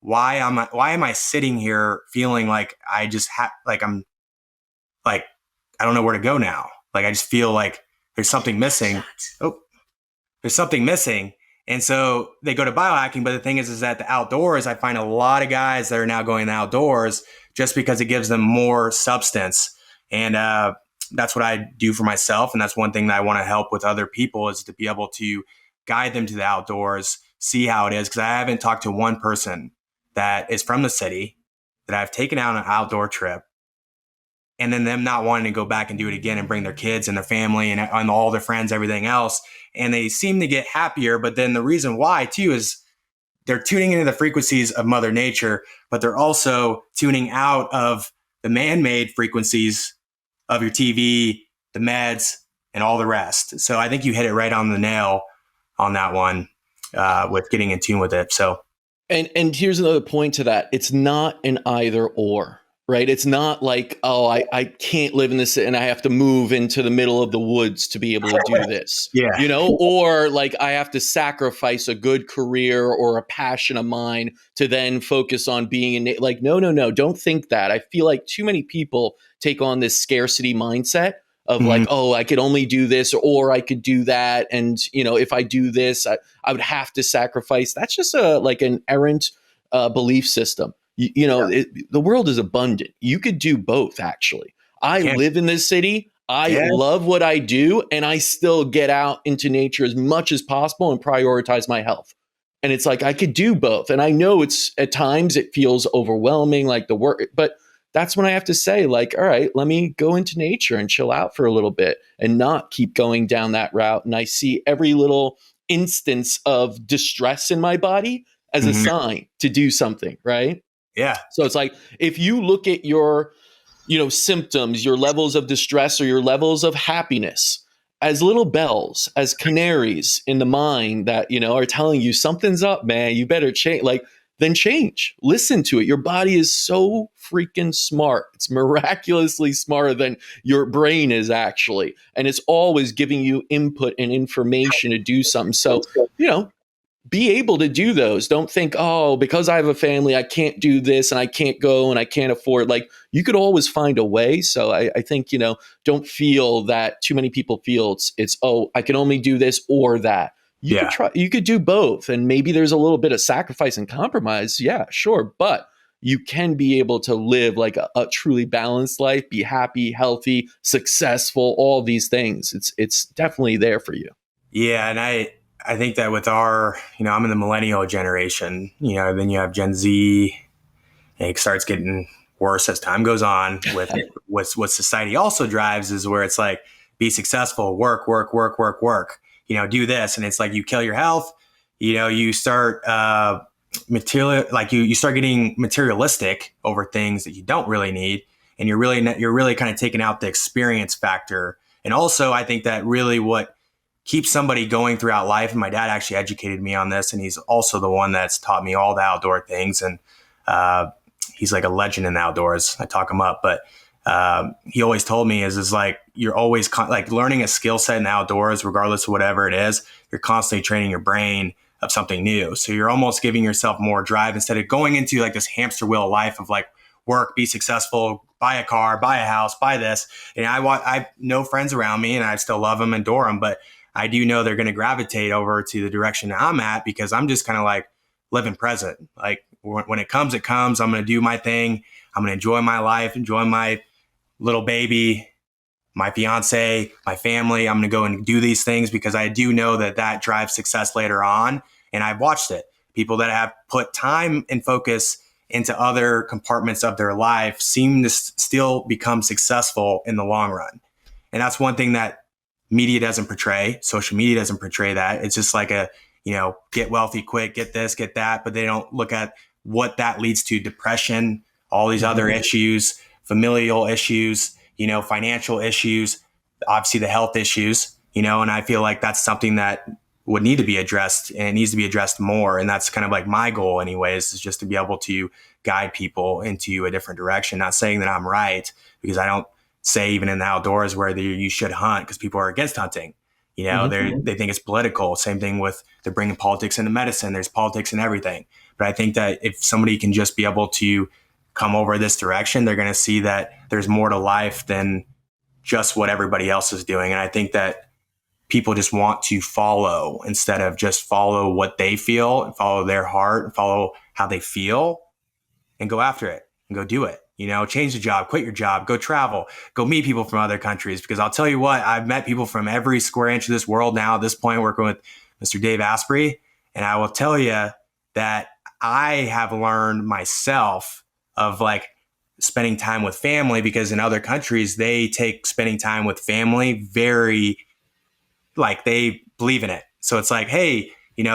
why am I sitting here feeling like I just I'm like, I don't know where to go now. Like, I just feel like there's something missing. Oh, there's something missing. And so they go to biohacking. But the thing is that the outdoors, I find a lot of guys that are now going outdoors just because it gives them more substance. And that's what I do for myself. And that's one thing that I want to help with other people, is to be able to guide them to the outdoors, see how it is. Because I haven't talked to one person that is from the city that I've taken out on an outdoor trip, and then them not wanting to go back and do it again and bring their kids and their family and all their friends, everything else. And they seem to get happier. But then the reason why, too, is they're tuning into the frequencies of Mother Nature, but they're also tuning out of the man-made frequencies of your TV, the meds, and all the rest. So I think you hit it right on the nail on that one with getting in tune with it. So, and here's another point to that. It's not an either or. Right. It's not like, oh, I can't live in this and I have to move into the middle of the woods to be able to do this, or like I have to sacrifice a good career or a passion of mine to then focus on being like, no, don't think that. I feel like too many people take on this scarcity mindset of like, oh, I could only do this or I could do that. And, if I do this, I would have to sacrifice. That's just like an errant belief system. The world is abundant. You could do both, actually. I live in this city. I love what I do, and I still get out into nature as much as possible and prioritize my health. And it's like I could do both. And I know it's at times it feels overwhelming, like the work, but that's when I have to say, like, all right, let me go into nature and chill out for a little bit and not keep going down that route. And I see every little instance of distress in my body as a sign to do something, right? Yeah. So it's like, if you look at your, symptoms, your levels of distress or your levels of happiness as little bells, as canaries in the mind that, are telling you something's up, man, you better change, then change, listen to it. Your body is so freaking smart. It's miraculously smarter than your brain is actually. And it's always giving you input and information to do something. So, be able to do those. Don't think, oh, because I have a family, I can't do this and I can't go and I can't afford. Like, you could always find a way. So I think, don't feel that too many people feel it's, oh, I can only do this or that. You could try, you could do both. And maybe there's a little bit of sacrifice and compromise. Yeah, sure. But you can be able to live like a truly balanced life, be happy, healthy, successful, all these things. It's definitely there for you. Yeah. And I think that with our, I'm in the millennial generation, then you have Gen Z, and it starts getting worse as time goes on with what society also drives is where it's like, be successful, work, do this. And it's like, you kill your health, you start you start getting materialistic over things that you don't really need. And you're really kind of taking out the experience factor. And also I think that really what keeps somebody going throughout life. And my dad actually educated me on this. And he's also the one that's taught me all the outdoor things. And he's like a legend in the outdoors. I talk him up, but he always told me is like, you're always like learning a skill set in the outdoors, regardless of whatever it is, you're constantly training your brain of something new. So you're almost giving yourself more drive instead of going into like this hamster wheel of life of like work, be successful, buy a car, buy a house, buy this. And I know friends around me and I still love them, adore them, but I do know they're going to gravitate over to the direction that I'm at because I'm just kind of like living present. Like when it comes, it comes. I'm going to do my thing. I'm going to enjoy my life, enjoy my little baby, my fiance, my family. I'm going to go and do these things because I do know that that drives success later on. And I've watched it. People that have put time and focus into other compartments of their life seem to still become successful in the long run. And that's one thing that media doesn't portray. Social media doesn't portray that. It's just like a, get wealthy quick, get this, get that. But they don't look at what that leads to: depression, all these other issues, familial issues, financial issues, obviously the health issues, and I feel like that's something that would need to be addressed, and it needs to be addressed more. And that's kind of like my goal anyways, is just to be able to guide people into a different direction. Not saying that I'm right, because I don't say even in the outdoors where you should hunt, because people are against hunting. They think it's political. Same thing with, they're bringing politics into medicine. There's politics in everything. But I think that if somebody can just be able to come over this direction, they're going to see that there's more to life than just what everybody else is doing. And I think that people just want to follow, instead of just follow what they feel and follow their heart and follow how they feel, and go after it and go do it. Change the job, quit your job, go travel, go meet people from other countries. Because I'll tell you what, I've met people from every square inch of this world now at this point, working with Mr. Dave Asprey. And I will tell you that I have learned myself of like spending time with family, because in other countries, they take spending time with family very, like, they believe in it. So it's like, hey,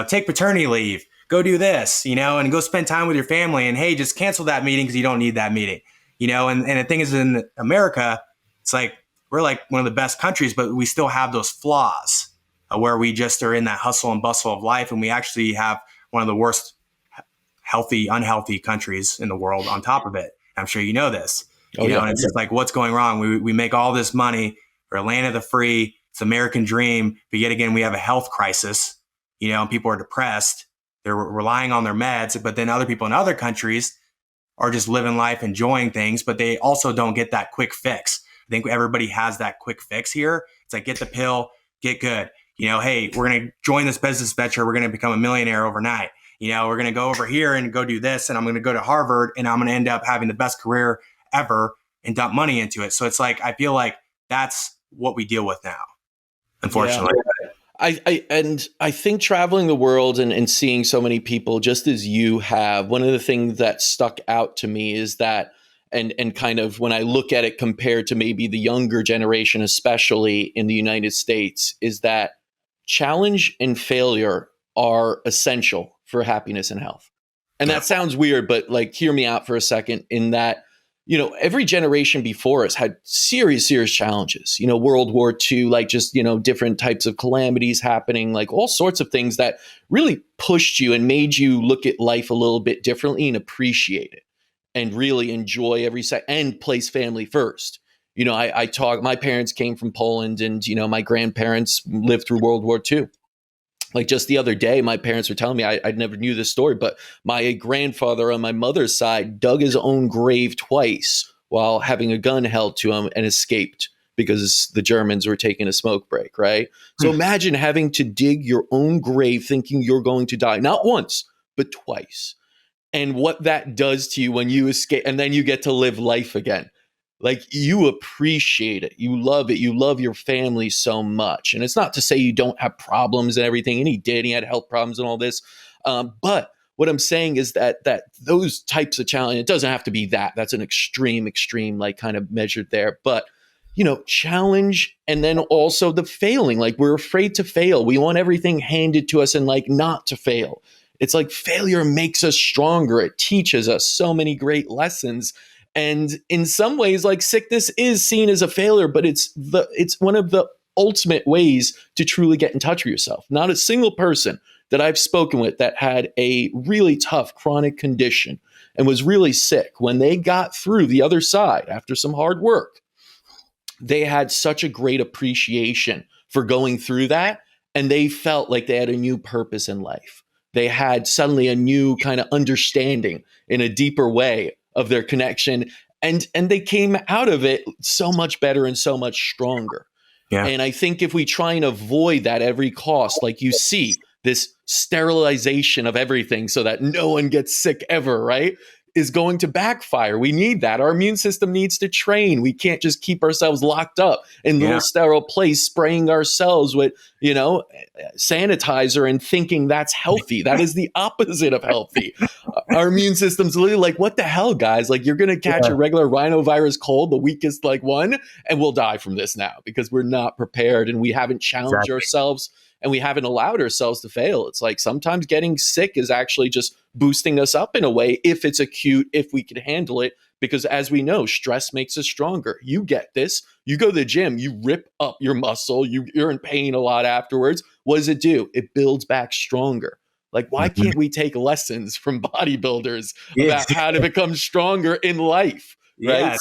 take paternity leave, go do this, and go spend time with your family. And hey, just cancel that meeting because you don't need that meeting, and the thing is, in America, it's like, we're like one of the best countries, but we still have those flaws where we just are in that hustle and bustle of life. And we actually have one of the worst unhealthy countries in the world on top of it. I'm sure you know this, and it's just like, what's going wrong? We make all this money, we're a land of the free, it's the American dream, but yet again, we have a health crisis, and people are depressed. They're relying on their meds, but then other people in other countries are just living life, enjoying things, but they also don't get that quick fix. I think everybody has that quick fix here. It's like, get the pill, get good. Hey, we're going to join this business venture. We're going to become a millionaire overnight. We're going to go over here and go do this, and I'm going to go to Harvard, and I'm going to end up having the best career ever and dump money into it. So it's like, I feel like that's what we deal with now, unfortunately. Yeah. I think traveling the world and seeing so many people, just as you have, one of the things that stuck out to me is that, and kind of when I look at it compared to maybe the younger generation, especially in the United States, is that challenge and failure are essential for happiness and health. And that sounds weird, but like, hear me out for a second, in that, every generation before us had serious challenges, World War II, like just, different types of calamities happening, like all sorts of things that really pushed you and made you look at life a little bit differently and appreciate it and really enjoy every second and place family first. My parents came from Poland, and, my grandparents lived through World War II. Like just the other day, my parents were telling me, I never knew this story, but my grandfather on my mother's side dug his own grave twice while having a gun held to him, and escaped because the Germans were taking a smoke break, right? So imagine having to dig your own grave thinking you're going to die, not once, but twice. And what that does to you when you escape, and then you get to live life again. Like, you appreciate it. You love it. You love your family so much. And it's not to say you don't have problems and everything. And he did. He had health problems and all this. But what I'm saying is that those types of challenge, it doesn't have to be that. That's an extreme, like kind of measured there. But, challenge, and then also the failing. Like, we're afraid to fail. We want everything handed to us and like not to fail. It's like failure makes us stronger. It teaches us so many great lessons. And in some ways, like, sickness is seen as a failure, but it's one of the ultimate ways to truly get in touch with yourself. Not a single person that I've spoken with that had a really tough chronic condition and was really sick, when they got through the other side after some hard work, they had such a great appreciation for going through that. And they felt like they had a new purpose in life. They had suddenly a new kind of understanding in a deeper way of their connection, and they came out of it so much better and so much stronger. Yeah. And I think if we try and avoid that at every cost, like you see this sterilization of everything so that no one gets sick ever, right? is going to backfire. We need that. Our immune system needs to train. We can't just keep ourselves locked up in little sterile place, spraying ourselves with, sanitizer and thinking that's healthy. That is the opposite of healthy. Our immune system's literally like, what the hell, guys? Like, you're going to catch a regular rhinovirus cold, the weakest one, and we'll die from this now because we're not prepared and we haven't challenged ourselves and we haven't allowed ourselves to fail. It's like sometimes getting sick is actually just boosting us up in a way if it's acute, if we can handle it. Because as we know, stress makes us stronger. You get this. You go to the gym, you rip up your muscle, you're in pain a lot afterwards. What does it do? It builds back stronger. Like, why can't we take lessons from bodybuilders about how to become stronger in life? Right.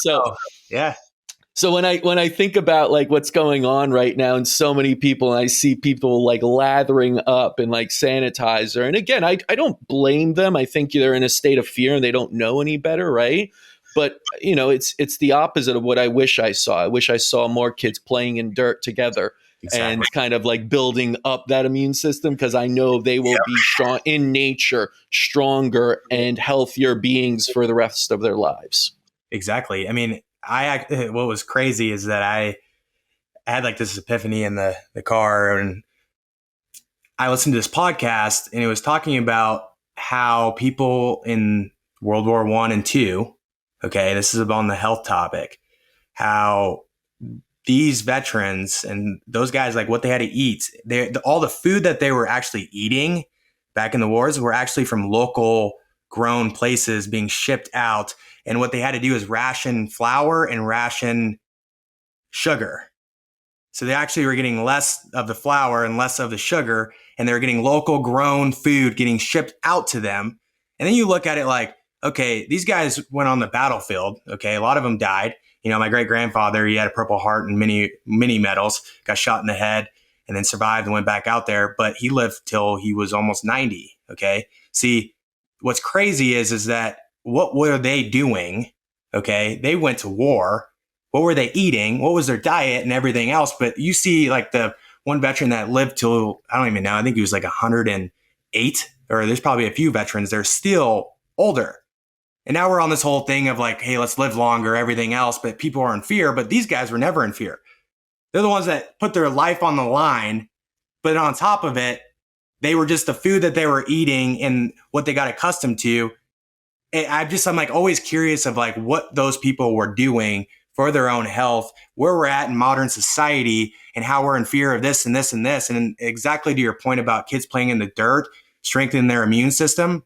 So when I think about like what's going on right now and so many people, and I see people like lathering up and like sanitizer. And again, I don't blame them. I think they're in a state of fear and they don't know any better. Right. But, it's the opposite of what I wish I saw. I wish I saw more kids playing in dirt together and kind of like building up that immune system, because I know they will be strong in nature, stronger and healthier beings for the rest of their lives. Exactly. I mean, what was crazy is that I had like this epiphany in the car, and I listened to this podcast, and it was talking about how people in World War I and II, okay, this is on the health topic, how these veterans and those guys, like what they had to eat, all the food that they were actually eating back in the wars were actually from local grown places being shipped out. And what they had to do is ration flour and ration sugar. So they actually were getting less of the flour and less of the sugar, and they were getting local grown food getting shipped out to them. And then you look at it like, okay, these guys went on the battlefield. Okay, a lot of them died. My great grandfather, he had a Purple Heart and many medals, got shot in the head, and then survived and went back out there. But he lived till he was almost 90. Okay, see, what's crazy is that what were they doing? Okay, they went to war. What were they eating? What was their diet and everything else? But you see, like the one veteran that lived till, I don't even know, I think he was like 108, or there's probably a few veterans that are still older. And now we're on this whole thing of like, hey, let's live longer, everything else. But people are in fear. But these guys were never in fear. They're the ones that put their life on the line. But on top of it, they were just the food that they were eating and what they got accustomed to. I'm like always curious of like what those people were doing for their own health, where we're at in modern society, and how we're in fear of this and this and this. And exactly to your point about kids playing in the dirt, strengthening their immune system.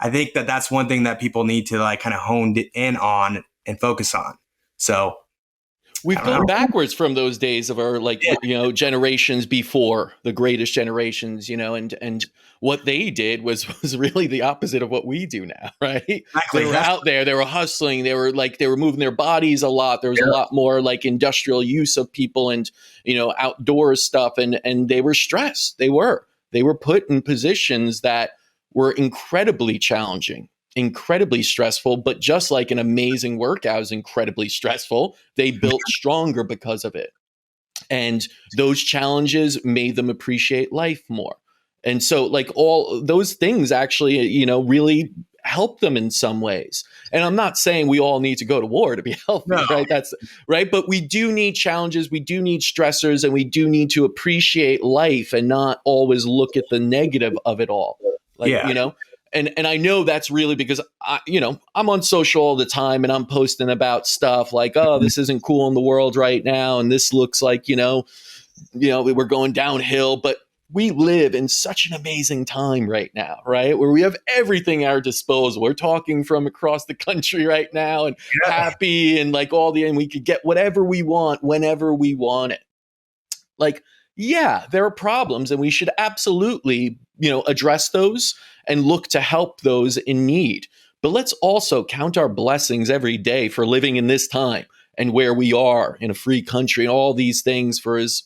I think that that's one thing that people need to like kind of hone in on and focus on. So we've gone backwards from those days of our generations before, the greatest generations, and what they did was really the opposite of what we do now, right? Exactly. They were out there, they were hustling, they were moving their bodies a lot. There was a lot more like industrial use of people and, outdoor stuff, and they were stressed. They were put in positions that were incredibly challenging, incredibly stressful, but just like an amazing workout is incredibly stressful, they built stronger because of it. And those challenges made them appreciate life more. And so like all those things actually, really help them in some ways. And I'm not saying we all need to go to war to be healthy, right? That's right. But we do need challenges. We do need stressors, and we do need to appreciate life and not always look at the negative of it all. And I know that's really because I'm on social all the time and I'm posting about stuff like, oh, this isn't cool in the world right now. And this looks like, we're going downhill, but we live in such an amazing time right now, right? Where we have everything at our disposal. We're talking from across the country right now and happy and like and we could get whatever we want whenever we want it. Like, yeah, there are problems and we should absolutely, address those and look to help those in need. But let's also count our blessings every day for living in this time and where we are in a free country and all these things. For as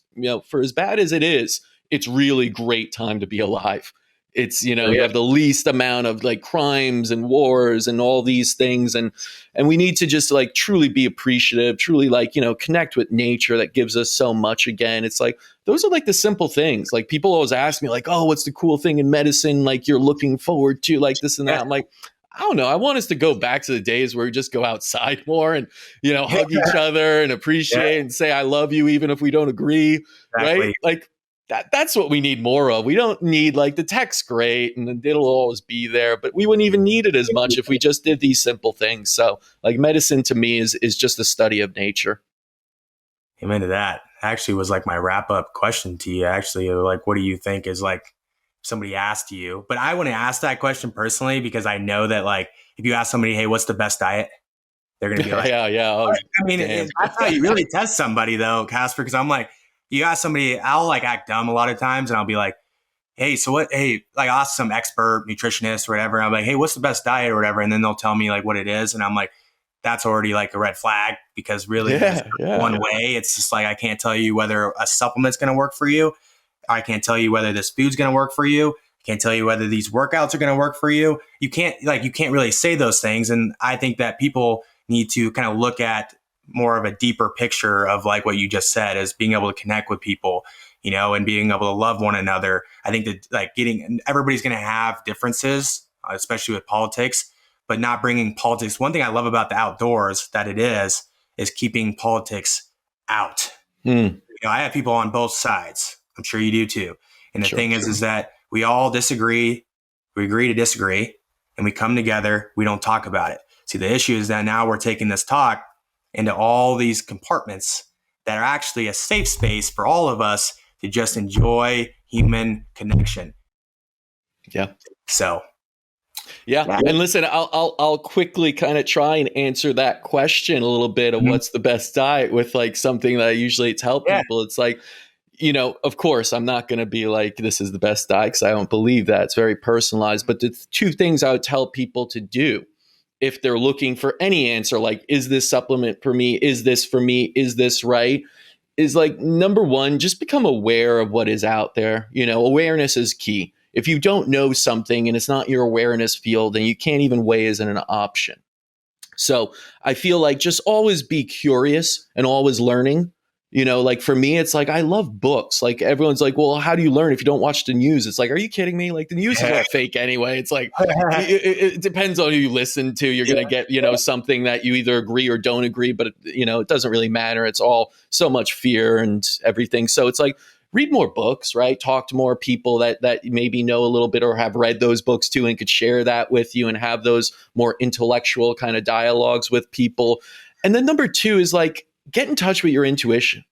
bad as it is, it's really great time to be alive. It's, you have the least amount of like crimes and wars and all these things. And we need to just like truly be appreciative, truly like, connect with nature that gives us so much. Again, it's like, those are like the simple things. Like people always ask me like, oh, what's the cool thing in medicine? Like you're looking forward to like this and that. I'm like, I don't know. I want us to go back to the days where we just go outside more and, hug each other and appreciate and say, I love you, even if we don't agree. Right. Exactly. Like that's what we need more of. We don't need like the text great and it'll always be there, but we wouldn't even need it as much if we just did these simple things. So like medicine to me is just the study of nature. Amen to that. Actually was like my wrap up question to you. Actually, like, what do you think is like somebody asked you? But I wouldn't ask that question personally because I know that like if you ask somebody, hey, what's the best diet? They're going to be like, yeah. Oh, I mean, that's how you really test somebody though, Caspar, because I'm like, you ask somebody, I'll like act dumb a lot of times and I'll be like, hey, so what, hey, like I'll ask some expert nutritionist or whatever. I'm like, hey, what's the best diet or whatever? And then they'll tell me like what it is. And I'm like, that's already like a red flag because really there's one way. It's just like, I can't tell you whether a supplement's going to work for you. I can't tell you whether this food's going to work for you. I can't tell you whether these workouts are going to work for you. You can't really say those things. And I think that people need to kind of look at more of a deeper picture of like what you just said is being able to connect with people, and being able to love one another. I think that like everybody's going to have differences, especially with politics, but not bringing politics. One thing I love about the outdoors that it is keeping politics out. I have people on both sides. I'm sure you do too. And the thing is that we all disagree. We agree to disagree and we come together. We don't talk about it. See, the issue is that now we're taking this talk into all these compartments that are actually a safe space for all of us to just enjoy human connection. Yeah. So. Yeah. And listen, I'll quickly kind of try and answer that question a little bit of what's the best diet with like something that I usually tell people. It's like, of course, I'm not going to be like, this is the best diet because I don't believe that. It's very personalized. But the two things I would tell people to do if they're looking for any answer, like, is this supplement for me? Is this for me? Is this right? Is like, number one, just become aware of what is out there. Awareness is key. If you don't know something and it's not your awareness field, then you can't even weigh as an option. So I feel like just always be curious and always learning. Like for me, it's like, I love books. Like everyone's like, well, how do you learn if you don't watch the news? It's like, are you kidding me? Like the news is all fake anyway. It's like, it depends on who you listen to. You're going to get, something that you either agree or don't agree, but it doesn't really matter. It's all so much fear and everything. So it's like, read more books, right? Talk to more people that maybe know a little bit or have read those books too and could share that with you and have those more intellectual kind of dialogues with people. And then number two is like, get in touch with your intuition.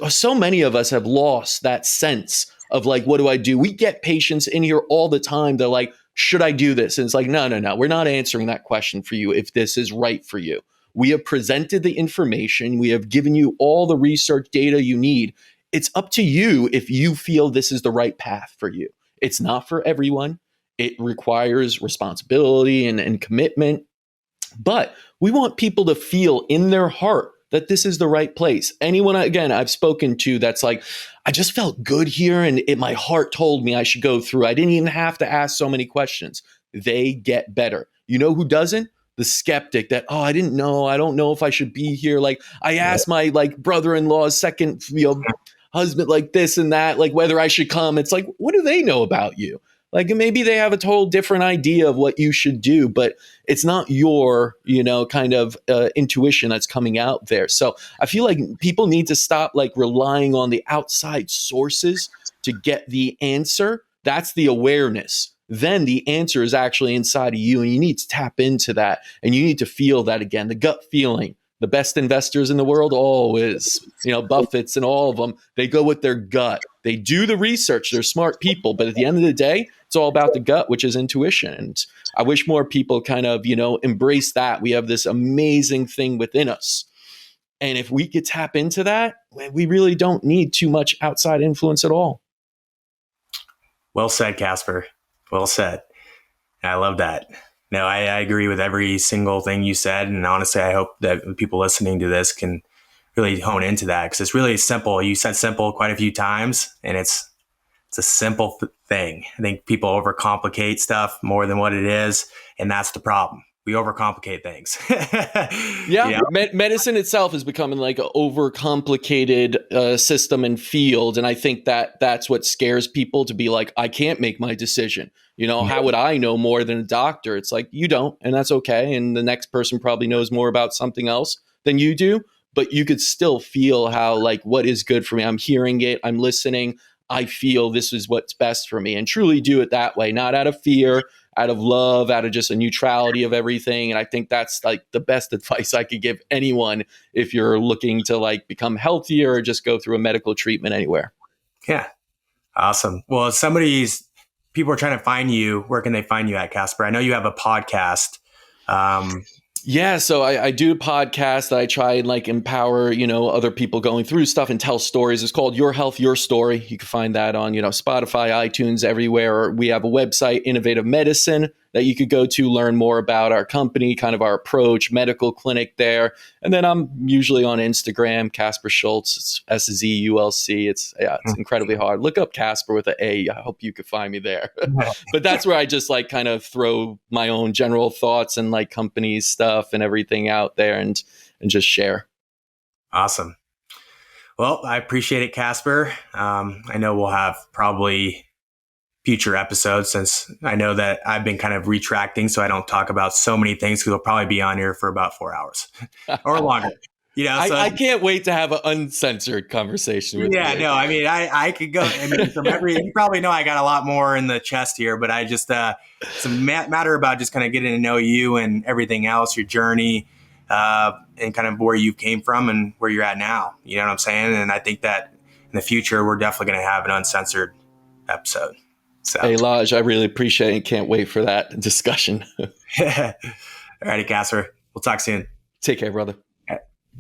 So many of us have lost that sense of like, what do I do? We get patients in here all the time. They're like, should I do this? And it's like, no. We're not answering that question for you if this is right for you. We have presented the information. We have given you all the research data you need. It's up to you if you feel this is the right path for you. It's not for everyone. It requires responsibility and commitment. But we want people to feel in their heart that this is the right place. Anyone, again, I've spoken to that's like, I just felt good here and my heart told me I should go through. I didn't even have to ask so many questions. They get better. You know who doesn't? The skeptic that, I didn't know. I don't know if I should be here. Like I asked my like brother-in-law's second, husband like this and that, like whether I should come. It's like, what do they know about you? Like maybe they have a total different idea of what you should do, but it's not your, kind of intuition that's coming out there. So I feel like people need to stop like relying on the outside sources to get the answer. That's the awareness. Then the answer is actually inside of you and you need to tap into that and you need to feel that again, the gut feeling. The best investors in the world always, Buffett's and all of them, they go with their gut. They do the research. They're smart people. But at the end of the day, it's all about the gut, which is intuition. And I wish more people kind of, embrace that. We have this amazing thing within us. And if we could tap into that, we really don't need too much outside influence at all. Well said, Caspar. Well said. I love that. No, I agree with every single thing you said. And honestly, I hope that people listening to this can really hone into that because it's really simple. You said simple quite a few times and it's a simple thing. I think people overcomplicate stuff more than what it is. And that's the problem. we overcomplicate things. Yeah, medicine itself is becoming like an overcomplicated system and field, and I think that that's what scares people to be like, I can't make my decision. How would I know more than a doctor? It's like you don't, and that's okay. And the next person probably knows more about something else than you do, but you could still feel how like what is good for me. I'm hearing it. I'm listening. I feel this is what's best for me, and truly do it that way, not out of fear, out of love, out of just a neutrality of everything. And I think that's like the best advice I could give anyone if you're looking to like become healthier or just go through a medical treatment anywhere. Yeah. Awesome. Well, if people are trying to find you, where can they find you at, Caspar? I know you have a podcast. Yeah, so I do a podcast that I try and like empower, other people going through stuff and tell stories. It's called Your Health, Your Story. You can find that on, Spotify, iTunes, everywhere. We have a website, Innovative Medicine, that you could go to learn more about our company, kind of our approach, medical clinic there. And then I'm usually on Instagram, Caspar Schultz. It's SZULC. It's incredibly hard. Look up Caspar with an A. I hope you could find me there. But that's where I just like kind of throw my own general thoughts and like company stuff and everything out there and just share. Awesome. Well, I appreciate it, Caspar. I know we'll have probably future episodes, since I know that I've been kind of retracting, so I don't talk about so many things, because we'll probably be on here for about 4 hours or longer. So, I can't wait to have an uncensored conversation with you. Yeah, no, I mean, I could go. I mean, from you probably know I got a lot more in the chest here, but I just, it's a matter about just kind of getting to know you and everything else, your journey, and kind of where you came from and where you're at now. You know what I'm saying? And I think that in the future, we're definitely going to have an uncensored episode. So. Hey, Laj, I really appreciate it. Can't wait for that discussion. All righty, Caspar. We'll talk soon. Take care, brother.